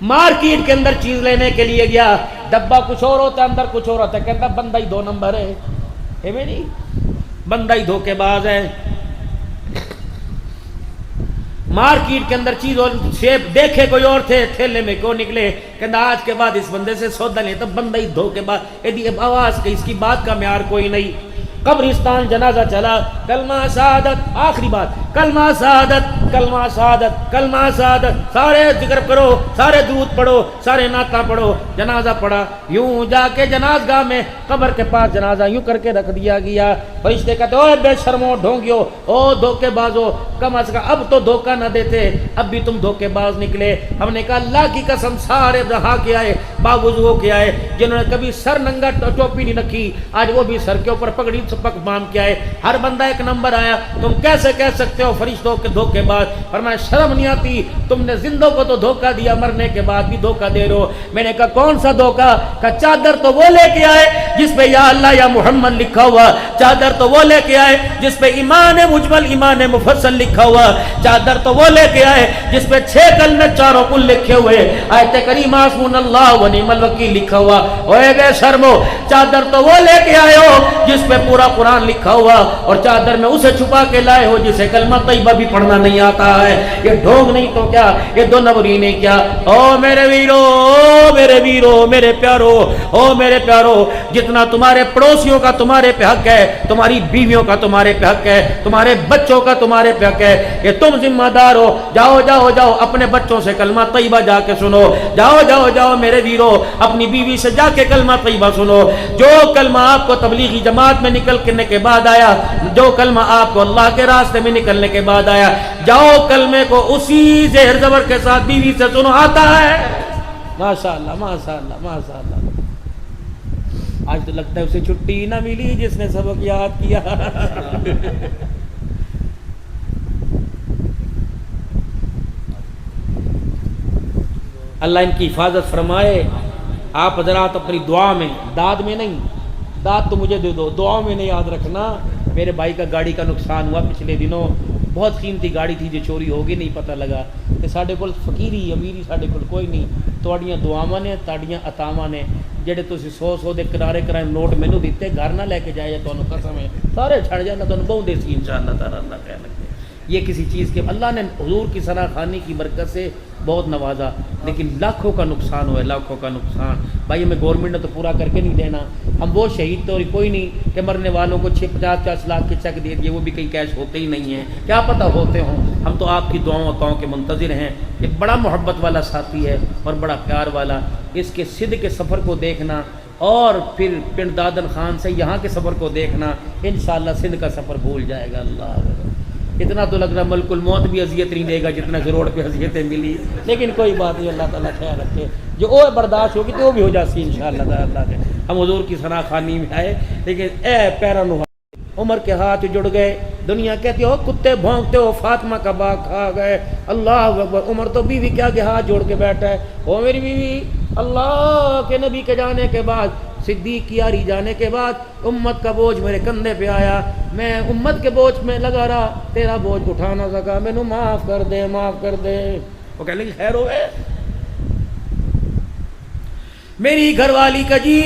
مارکیٹ کے اندر چیز لینے کے لیے گیا, ڈبہ کچھ اور ہوتا ہے اندر کچھ اور ہوتا ہے. کہتا بندہ ہی دو نمبر ہے نہیں, بندہ ہی دھوکے باز ہے. مارکیٹ کے اندر چیز اور شیپ دیکھے کوئی اور تھے, تھیلے میں کیوں نکلے. کہتا آج کے بعد اس بندے سے سودا نہیں, تو بندہ ہی دھوکے باز. آواز کہ اس کی بات کا معیار کوئی نہیں. قبرستان جنازہ چلا, کلمہ شہادت, آخری بات کلمہ شہادت, کلمہ شہادت, کلمہ شہادت, سارے ذکر کرو, سارے درود پڑھو, سارے نعتیں پڑھو. جنازہ پڑھا, یوں جا کے جنازگاہ میں قبر کے پاس جنازہ یوں کر کے رکھ دیا گیا. فرشتے کہتے اوے بے شرمو ڈھونگیو, او دھوکے بازو, کم از کم اب تو دھوکہ نہ دیتے, اب بھی تم دھوکے باز نکلے. ہم نے کہا اللہ کی قسم سارے رہا کے آئے, باوضو ہو کے آئے, جنہوں نے کبھی سر ننگا ٹوپی نہیں رکھی آج وہ بھی سر کے اوپر پگڑی پک باندھ کے آئے. ہر بندہ ایک نمبر آیا. تم کیسے کہہ سکتے ہو فرشتوں کے دھوکے باز؟ فرمایا شرم نہیں آتی, تم نے زندوں کو تو دھوکہ دیا, مرنے کے بعد بھی دھوکہ دے رہے ہو. میں نے کہا کون سا دھوکہ؟ کہ چادر تو وہ لے کے آئے جس پہ یا اللہ یا محمد لکھا ہوا, چادر تو وہ لے کے آئے جس پہ ایمان مجمل ایمان مفصل لکھا ہوا, چادر تو وہ لے کے آئے جس پہ 6 کلمے چاروں کل لکھے ہوئے, آیت کریمہ حسبنا اللہ و نعم الوکیل لکھا ہوا. اوے بے شرمو, چادر تو وہ لے کے آئے ہو جس پہ پورا قرآن لکھا ہوا اور چادر میں اسے چھپا کے لائے ہو جسے کلمہ طیبہ بھی پڑھنا نہیں آتا ہے. یہ ڈھونگ نہیں تو کیا, یہ دو نمبری نہیں کیا. او میرے ویرو, او میرے ویرو, میرے پیارو, او میرے پیارو, جتنا تمہارے پڑوسیوں کا تمہارے پہ حق ہے, تمہاری بیویوں کا تمہارے پہ حق ہے, تمہارے بچوں کا تمہارے پہ حق ہے, کہ تم ذمہ دار ہو. جاؤ جاؤ جاؤ اپنے بچوں سے کلمہ طیبہ جا کے سنو. جاؤ جاؤ جاؤ میرے ویرو, اپنی بیوی سے جا کے کلمہ طیبہ سنو. جو کلمہ آپ کو تبلیغی جماعت میں نکلنے کے بعد آیا, جو کلمہ آپ کو اللہ کے راستے میں نکلنے کے بعد آیا, جاؤ کلمے کو اسی زہر زبر کے ساتھ بیوی سے سنو. آتا ہے ماشاءاللہ ماشاءاللہ ماشاءاللہ. آج تو لگتا ہے اسے چھٹی نہ ملی جس نے سبق یاد کیا. اللہ ان کی حفاظت فرمائے. آپ حضرات اپنی دعا میں, داد میں نہیں, داد تو مجھے دے دو, دعا میں نہیں یاد رکھنا. میرے بھائی کا گاڑی کا نقصان ہوا پچھلے دنوں, بہت قیمتی گاڑی تھی جو چوری ہوگی نہیں پتہ لگا. کہ ساڈے کول فقیری امیری ساڈے کول کوئی نہیں, تواڈیاں دعاواں نے تاڈیاں عطاواں نے. جڑے تسی 100 دے کرارے کرائے نوٹ مینوں دتے, گھر نہ لے کے جائے, تانوں قسم ہے سارے چھڑ جانا, تانوں بہت دیسی انشاءاللہ تعالی. اللہ خیر رکھے. یہ کسی چیز کے اللہ نے حضور کی ثنا خوانی کی برکت سے بہت نوازا, لیکن لاکھوں کا نقصان ہوا ہے, لاکھوں کا نقصان. بھائی ہمیں گورنمنٹ نے تو پورا کر کے نہیں دینا. ہم وہ شہید تو کوئی نہیں کہ مرنے والوں کو 50-50 لاکھ کے چیک دے دیے, وہ بھی کئی کیش ہوتے ہی نہیں ہیں, کیا پتہ ہوتے ہوں. ہم تو آپ کی دعاؤں عطاؤں کے منتظر ہیں. یہ بڑا محبت والا ساتھی ہے اور بڑا پیار والا. اس کے سندھ کے سفر کو دیکھنا اور پھر پنڈ دادن خان سے یہاں کے سفر کو دیکھنا, انشاءاللہ سندھ کا سفر بھول جائے گا. اللہ اتنا تو لگ رہا ملک الموت بھی اذیت نہیں دے گا جتنا کہ روڈ پہ اذیتیں ملی, لیکن کوئی بات نہیں, اللہ تعالیٰ خیال رکھے. جو اور برداشت ہوگی تو وہ بھی ہو جاتی انشاءاللہ تعالیٰ. ہم حضور کی ثنا خوانی میں آئے, لیکن اے پیرانو عمر کے ہاتھ جڑ گئے. دنیا کہتی ہو کتے بھونکتے ہو, فاطمہ کا باغ کھا گئے. اللہ اکبر. عمر تو بیوی کیا کہ ہاتھ جوڑ کے بیٹھا ہے, او میری بیوی, اللہ کے نبی کے جانے کے بعد, صدیق کی یاری جانے کے بعد امت کا بوجھ میرے کندھے پہ آیا, میں امت کے بوجھ میں لگا رہا, تیرا بوجھ اٹھا نہ سکا, مینوں معاف کر دے, معاف کر دے. وہ کہنے لگی خیر ہوئے. میری گھر والی کا جی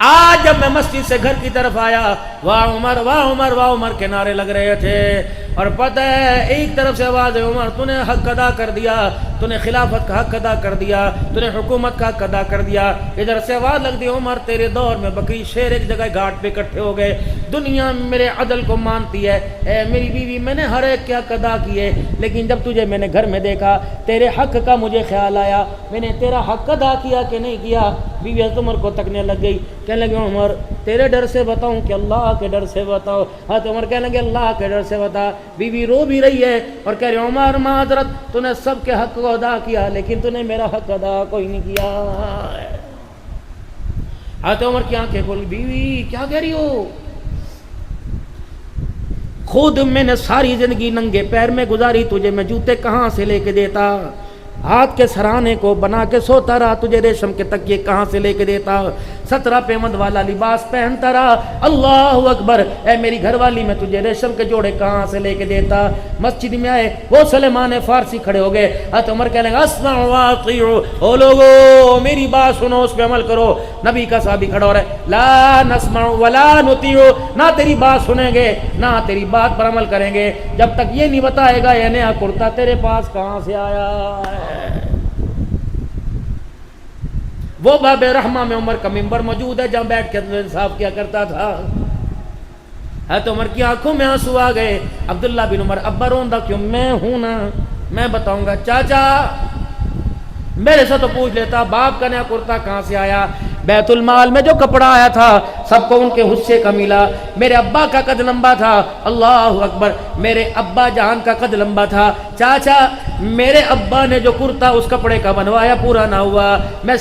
آج جب میں مسجد سے گھر کی طرف آیا، واہ عمر واہ عمر واہ عمر کے نعرے لگ رہے تھے، اور پتہ ہے ایک طرف سے آواز ہے عمر تو نے حق ادا کر دیا، تو نے خلافت کا حق ادا کر دیا، تو نے حکومت کا حق ادا کر دیا، ادھر سے آواز لگ دی عمر تیرے دور میں بکری شیر ایک جگہ گھاٹ پہ اکٹھے ہو گئے، دنیا میرے عدل کو مانتی ہے، اے میری بیوی میں نے ہر ایک کے حق ادا کیے، لیکن جب تجھے میں نے گھر میں دیکھا تیرے حق کا مجھے خیال آیا، میں نے تیرا حق ادا کیا کہ نہیں کیا؟ بیوی حضرت عمر کو تکنے لگ گئی، کہنے لگے عمر تیرے ڈر سے بتاؤں کہ اللہ کے ڈر سے بتاؤ؟ حضرت عمر کہنے لگے اللہ کے ڈر سے بتا۔ بیوی رو بھی رہی ہے اور کہہ رہی عمر معذرت، تو نے سب کے حق کو ادا کیا لیکن تو نے میرا حق ادا کوئی نہیں کیا۔ حضرت عمر کی آنکھیں کھول، بیوی کیا کہہ رہی ہو؟ خود میں نے ساری زندگی ننگے پیر میں گزاری، تجھے میں جوتے کہاں سے لے کے دیتا؟ ہاتھ کے سرانے کو بنا کے سوتا رہا، تجھے ریشم کے تکیے کہاں سے لے کے دیتا؟ 17 پیمند والا لباس پہنتا رہا، اللہ اکبر، اے میری گھر والی میں تجھے ریشم کے جوڑے کہاں سے لے کے دیتا؟ مسجد میں آئے وہ سلیمان فارسی کھڑے ہو گئے، حضرت عمر کہنے لگا اسمعوا واطیعوا، او لوگو میری بات سنو اس پہ عمل کرو۔ نبی کا صحابی کھڑا ہو رہا ہے، لا نسمع ولا نطیع، نہ تیری بات سنیں گے نہ تیری بات پر عمل کریں گے جب تک یہ نہیں بتائے گا یہ نیا کرتا تیرے پاس کہاں سے آیا ہے۔ وہ باب رحمہ میں عمر کا ممبر موجود ہے جہاں بیٹھ کے انصاف کیا کرتا تھا۔ حضرت عمر کی آنکھوں میں آنسو آ گئے۔ عبداللہ بن عمر ابا روندہ کیوں؟ میں ہوں نا، میں بتاؤں گا۔ چاچا میرے سے تو پوچھ لیتا باپ کا نیا کرتا کہاں سے آیا؟ بیت المال میں جو کپڑا آیا تھا سب کو ان کے حصے کا ملا۔ میرے ابا کا قد لمبا تھا، اللہ اکبر، میرے ابا جان کا قد لمبا تھا۔ چاچا میرے ابا نے جو کرتا اس کپڑے کا بنوایا پورا نہ ہوا۔ میں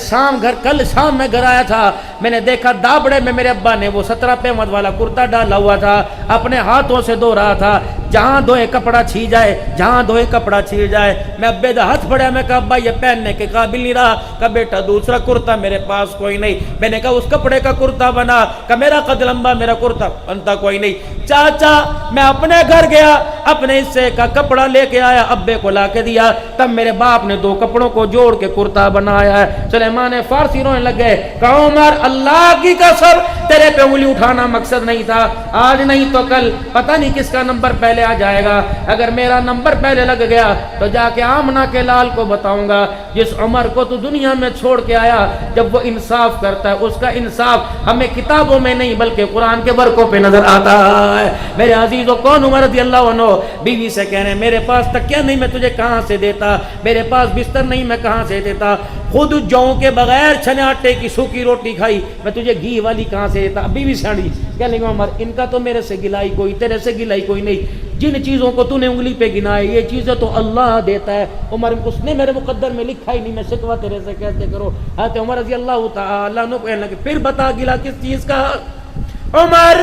کل شام میں گھر آیا تھا، میں نے دیکھا دابڑے میں میرے ابا نے وہ 17 پیمند والا کرتا ڈالا ہوا تھا، اپنے ہاتھوں سے دھو رہا تھا۔ جہاں دھوئے کپڑا چھی جائے، جہاں دھوئے کپڑا چھی جائے۔ میں ابے دا ہاتھ پڑیا، میں کہا ابا یہ پہننے کے قابل نہیں رہا۔ کہا بیٹا دوسرا کرتا میرے پاس کوئی نہیں۔ میں نے کہا اس کپڑے کا کرتا بنا۔ کہا میرا قد لمبا، میرا کرتا بنتا کوئی نہیں۔ چاچا میں اپنے گھر گیا، اپنے حصے کا کپڑا لے کے آیا، ابے کو لا کے دیا، تب میرے باپ نے 2 کپڑوں کو جوڑ کے کرتا بنایا ہے۔ سلیمان فارسی رونے لگ گئے، کہا عمر اللہ کی قسم تیرے پہ انگلی اٹھانا مقصد نہیں تھا، آج نہیں تو کل پتہ نہیں کس کا نمبر پہلے آ جائے گا۔ اگر میرا نمبر پہلے لگ گیا تو جا کے آمنہ کے لال کو بتاؤں گا جس عمر کو تو دنیا میں چھوڑ کے آیا، جب وہ انصاف کرتا ہے اس کا انصاف ہمیں کتابوں میں نہیں بلکہ قرآن کے برقوں پہ نظر آتا ہے۔ میرے عزیزو کون عمر رضی اللہ عنہ بیوی سے کہنے میرے پاس تکیہ نہیں میں تجھے کہاں سے دیتا، میرے پاس بستر نہیں میں کہاں سے دیتا، خود جوں کے بغیر چھنے آٹے کی سوکھی روٹی کھائی میں تجھے گھی والی کہاں سے دیتا۔ بیوی ساڑی کہنے لگا عمر ان کا تو میرے سے گلائی کوئی، تیرے سے گلائی کوئی نہیں، جن چیزوں کو تو نے انگلی پہ گنا ہے یہ چیزیں تو اللہ دیتا ہے۔ عمر اس نے میرے مقدر میں لکھا ہی نہیں، میں شکوہ تیرے سے کیسے کرو؟ حضرت عمر رضی اللہ تعالیٰ عنہ کہنے لگے پھر بتا گلا کس چیز کا؟ عمر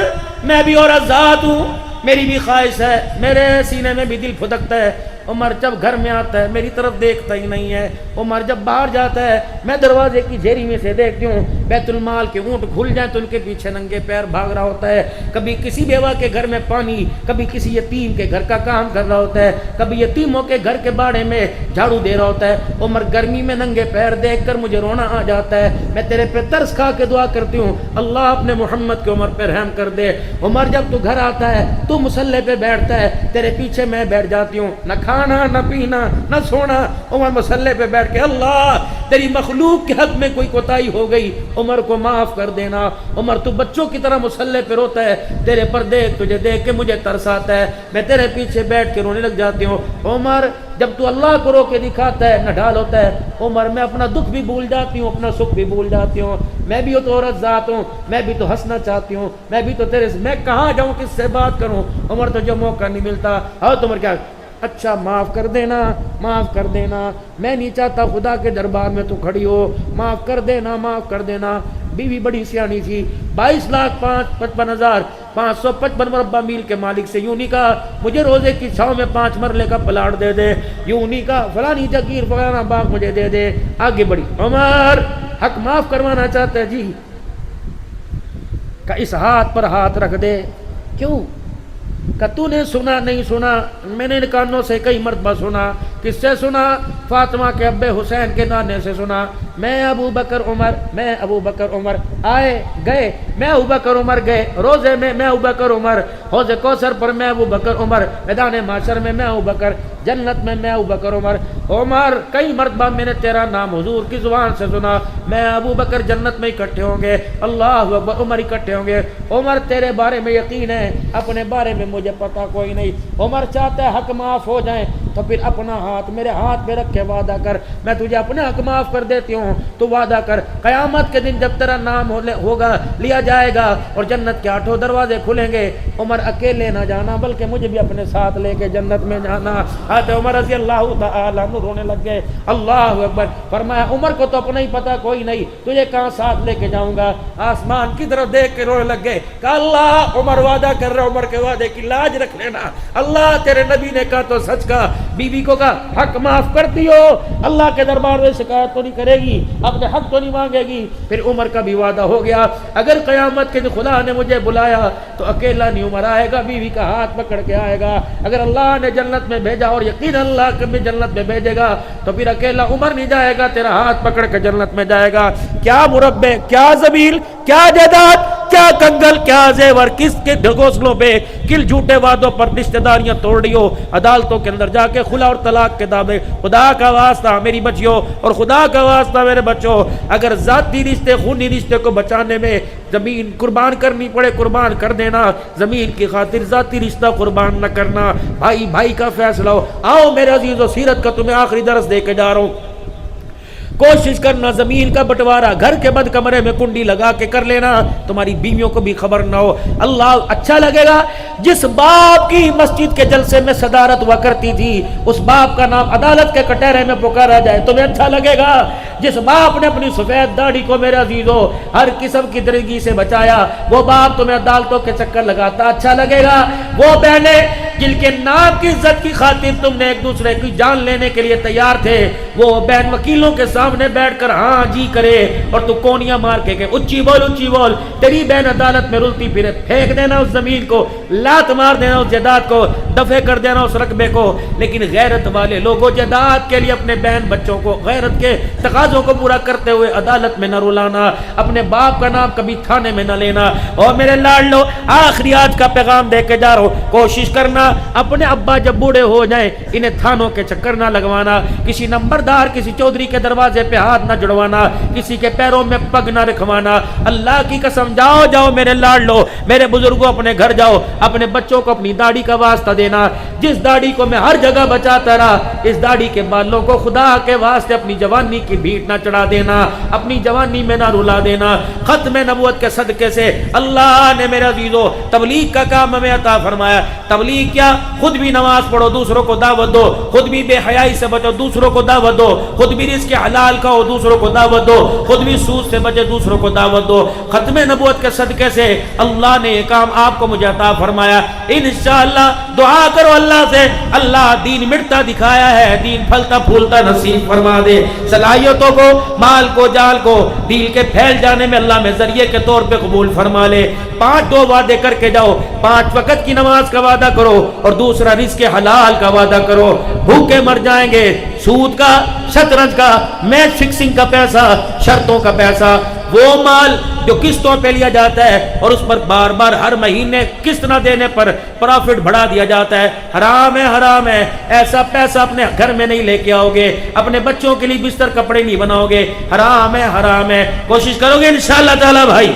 میں بھی عورت ذات ہوں، میری بھی خواہش ہے، میرے سینے میں بھی دل پھدکتا ہے۔ عمر جب گھر میں آتا ہے میری طرف دیکھتا ہی نہیں ہے، عمر جب باہر جاتا ہے میں دروازے کی جھیری میں سے دیکھتی ہوں بیت المال کے اونٹ کھل جائیں تو ان کے پیچھے ننگے پیر بھاگ رہا ہوتا ہے، کبھی کسی بیوہ کے گھر میں پانی، کبھی کسی یتیم کے گھر کا کام کر رہا ہوتا ہے، کبھی یتیموں کے گھر کے باڑے میں جھاڑو دے رہا ہوتا ہے۔ عمر گرمی میں ننگے پیر دیکھ کر مجھے رونا آ جاتا ہے، میں تیرے پہ ترس کھا کے دعا کرتی ہوں اللہ اپنے محمد کے عمر پہ رحم کر دے۔ عمر جب تو گھر آتا ہے تو مصلی پہ بیٹھتا ہے، تیرے پیچھے میں بیٹھ جاتی ہوں، نہ کھانا نہ پینا نہ سونا، عمر مصلی پہ بیٹھ کے اللہ تیری مخلوق کے حق میں کوئی کوتاہی ہو گئی عمر کو معاف کر دینا۔ عمر تو بچوں کی طرح مصلی پہ روتا ہے، تیرے پر دیکھ تجھے دیکھ کے مجھے ترس آتا ہے، میں تیرے پیچھے بیٹھ کے رونے لگ جاتی ہوں۔ عمر جب تو اللہ کو رو کے دکھاتا ہے نڈال ہوتا ہے، عمر میں اپنا دکھ بھی بھول جاتی ہوں، اپنا سکھ بھی بھول جاتی ہوں، میں بھی تو عورت ذات ہوں، میں بھی تو ہنسنا چاہتی ہوں، میں بھی تو تیرے سے میں کہاں جاؤں کس سے بات کروں؟ عمر تو جو موقع نہیں ملتا اور عمر کیا اچھا معاف کر دینا، معاف کر دینا، میں نہیں چاہتا خدا کے دربار میں تو کھڑی ہو، معاف کر دینا، معاف کر دینا۔ بیوی بڑی سیانی تھی، 22,55,555 مربع میل کے مالک سے یوں نہیں کہا مجھے روزے کی چھاؤں میں 5 مرلے کا پلاٹ دے دے، یوں نہیں کہا فلانی جگیر فلانا باغ مجھے دے دے۔ آگے بڑھی عمر حق معاف کروانا چاہتا ہے جی، کہ اس ہاتھ پر ہاتھ رکھ دے۔ کیوں؟ کہ تو نے سنا نہیں سنا، میں نے کانوں سے کئی مرتبہ سنا کس سے سنا؟ فاطمہ کے ابے حسین کے نانے سے سنا۔ میں ابو بکر عمر آئے گئے، میں ابو بکر عمر گئے روزے میں، میں ابو بکر عمر حوض کوثر پر، میں ابو بکر عمر میدان معشر میں، میں ابو بکر جنت میں، میں ابو بکر عمر کئی مرتبہ میں نے تیرا نام حضور کی زبان سے سنا۔ میں ابو بکر جنت میں اکٹھے ہوں گے، اللہ اکبر، عمر اکٹھے ہوں گے۔ عمر تیرے بارے میں یقین ہے، اپنے بارے میں مجھے پتا کوئی نہیں۔ عمر چاہتا ہے حق معاف ہو جائیں تو پھر اپنا ہاتھ میرے ہاتھ میں رکھ کے وعدہ کر، میں تجھے اپنے حق معاف کر دیتی ہوں، تو وعدہ کر قیامت کے دن جب تیرا نام ہوگا لیا جائے گا اور جنت کے 8 دروازے کھلیں گے، عمر اکیلے نہ جانا بلکہ مجھے بھی اپنے ساتھ لے کے جنت میں جانا۔ حضرت عمر رضی اللہ تعالیٰ عنہ رونے لگ گئے، اللہ اکبر، فرمایا عمر کو تو اپنا ہی پتا کوئی نہیں، تجھے کہاں ساتھ لے کے جاؤں گا؟ آسمان کی طرف دیکھ کے رونے لگ گئے، کہا اللہ عمر وعدہ کر رہا، عمر کے وعدے کی لاج رکھ لینا، اللہ تیرے نبی نے کہا تو سچ کہا۔ بی بی کو کہا حق معاف کرتی ہو، اللہ کے دربار میں شکایت تو نہیں کرے گی، اپنے حق تو نہیں مانگے گی۔ پھر عمر کا بھی وعدہ ہو گیا، اگر قیامت کے دن خدا نے مجھے بلایا تو اکیلا نہیں عمر آئے گا، بیوی کا ہاتھ پکڑ کے آئے گا۔ اگر اللہ نے جنت میں بھیجا اور یقین اللہ کبھی جنت میں بھیجے گا تو پھر اکیلا عمر نہیں جائے گا، تیرا ہاتھ پکڑ کے جنت میں جائے گا۔ کیا مربع، کیا زمین، کیا جائیداد، کیا کنگل، کیا زیور، کس کے گھونسلوں پہ کل جھوٹے وعدوں پر رشتہ داریاں توڑ رہی ہو، عدالتوں کے اندر جا کے خلا اور طلاق کے دعوے۔ خدا کا واسطہ میری بچیوں اور خدا کا واسطہ میرے بچوں، اگر ذاتی رشتے خونی رشتے کو بچانے میں زمین قربان کرنی پڑے قربان کر دینا، زمین کی خاطر ذاتی رشتہ قربان نہ کرنا۔ بھائی بھائی کا فیصلہ ہو۔ آؤ میرے عزیزو، سیرت کا تمہیں آخری درس دے کے جا رہا ہوں، کوشش کرنا زمین کا بٹوارا گھر کے بند کمرے میں کنڈی لگا کے کر لینا، تمہاری بیویوں کو بھی خبر نہ ہو۔ اللہ اچھا لگے گا جس باپ کی مسجد کے جلسے میں صدارت ہوا کرتی تھی، اس باپ کا نام عدالت کے کٹہرے میں پکارا جائے، تمہیں اچھا لگے گا؟ جس باپ نے اپنی سفید داڑھی کو میرے عزیزو ہر قسم کی درگی سے بچایا، وہ باپ تمہیں عدالتوں کے چکر لگاتا اچھا لگے گا؟ وہ بہنیں جن کے نام کی عزت کی خاطر تم نے ایک دوسرے کی جان لینے کے لیے تیار تھے، وہ بہن وکیلوں کے سامنے بیٹھ کر ہاں جی کرے اور تو کونیاں مار کے کہ اچھی بول، تیری بہن عدالت میں رلتی پھرے، پھینک دینا اس زمین کو، لات مار دینا اس جائیداد کو، دفع کر دینا اس رقبے کو۔ لیکن غیرت والے لوگوں جائیداد کے لیے اپنے بہن بچوں کو غیرت کے تقاضوں کو پورا کرتے ہوئے عدالت میں نہ رلانا، اپنے باپ کا نام کبھی تھانے میں نہ لینا۔ اور میرے لاڈلو، آخری آج کا پیغام دے کے جا رہا ہوں، کوشش کرنا اپنے ابا جب بوڑھے ہو جائیں انہیں تھانوں کے چکر نہ لگوانا، کسی نمبردار کسی چودھری کے دروازے پہ ہاتھ نہ جڑوانا، کسی کے پیروں میں پگ نہ رکھوانا۔ اللہ کی قسم جاؤ میرے لاڈلو، میرے بزرگوں، اپنے گھر جاؤ، اپنے بچوں کو اپنی داڑھی کا واسطہ دینا۔ جس داڑھی کو میں ہر جگہ بچاتا رہا، اس داڑھی کے بالوں کو خدا کے واسطے اپنی جوانی کی بھیٹ نہ چڑھا دینا، اپنی جوانی میں نہ رلا دینا۔ ختم نبوت کے صدقے سے اللہ نے میرے عزیزو تبلیغ کا کام ہمیں عطا فرمایا۔ تبلیغ کیا؟ خود بھی نماز پڑھو، دوسروں کو دعوت دو، خود بھی بے حیائی سے بچو، دوسروں کو دعوت دو، خود بھی رزق حلال کھاؤ، دوسروں کو دعوت دو، خود بھی سود سے بچے، دوسروں کو دعوت دو۔ ختم نبوت کے صدقے سے اللہ نے یہ کام آپ کو مجھے عطا فرمایا۔ انشاءاللہ دعا کرو اللہ سے، اللہ دین مٹتا دکھایا ہے، دین پھلتا پھولتا نصیب فرما دے۔ صلاحیتوں کو، مال کو، جال کو دین کے پھیل جانے میں اللہ میں ذریعے کے طور پہ قبول فرما لے۔ 5 وعدے کر کے جاؤ، 5 وقت کی نماز کا وعدہ کرو اور دوسرا رزق حلال کا وعدہ کرو۔ بھوکے مر جائیں گے، سود کا، شطرنج کا، میچ فکسنگ کا پیسہ، شرطوں کا پیسہ، وہ مال جو قسطوں پہ لیا جاتا ہے اور اس پر بار بار ہر مہینے قسط نہ دینے پر پروفٹ بڑھا دیا جاتا ہے، حرام ہے، حرام ہے۔ ایسا پیسہ اپنے گھر میں نہیں لے کے آؤ گے، اپنے بچوں کے لیے بستر کپڑے نہیں بناؤ گے، حرام ہے، حرام ہے۔ کوشش کرو گے انشاءاللہ تعالی بھائی؟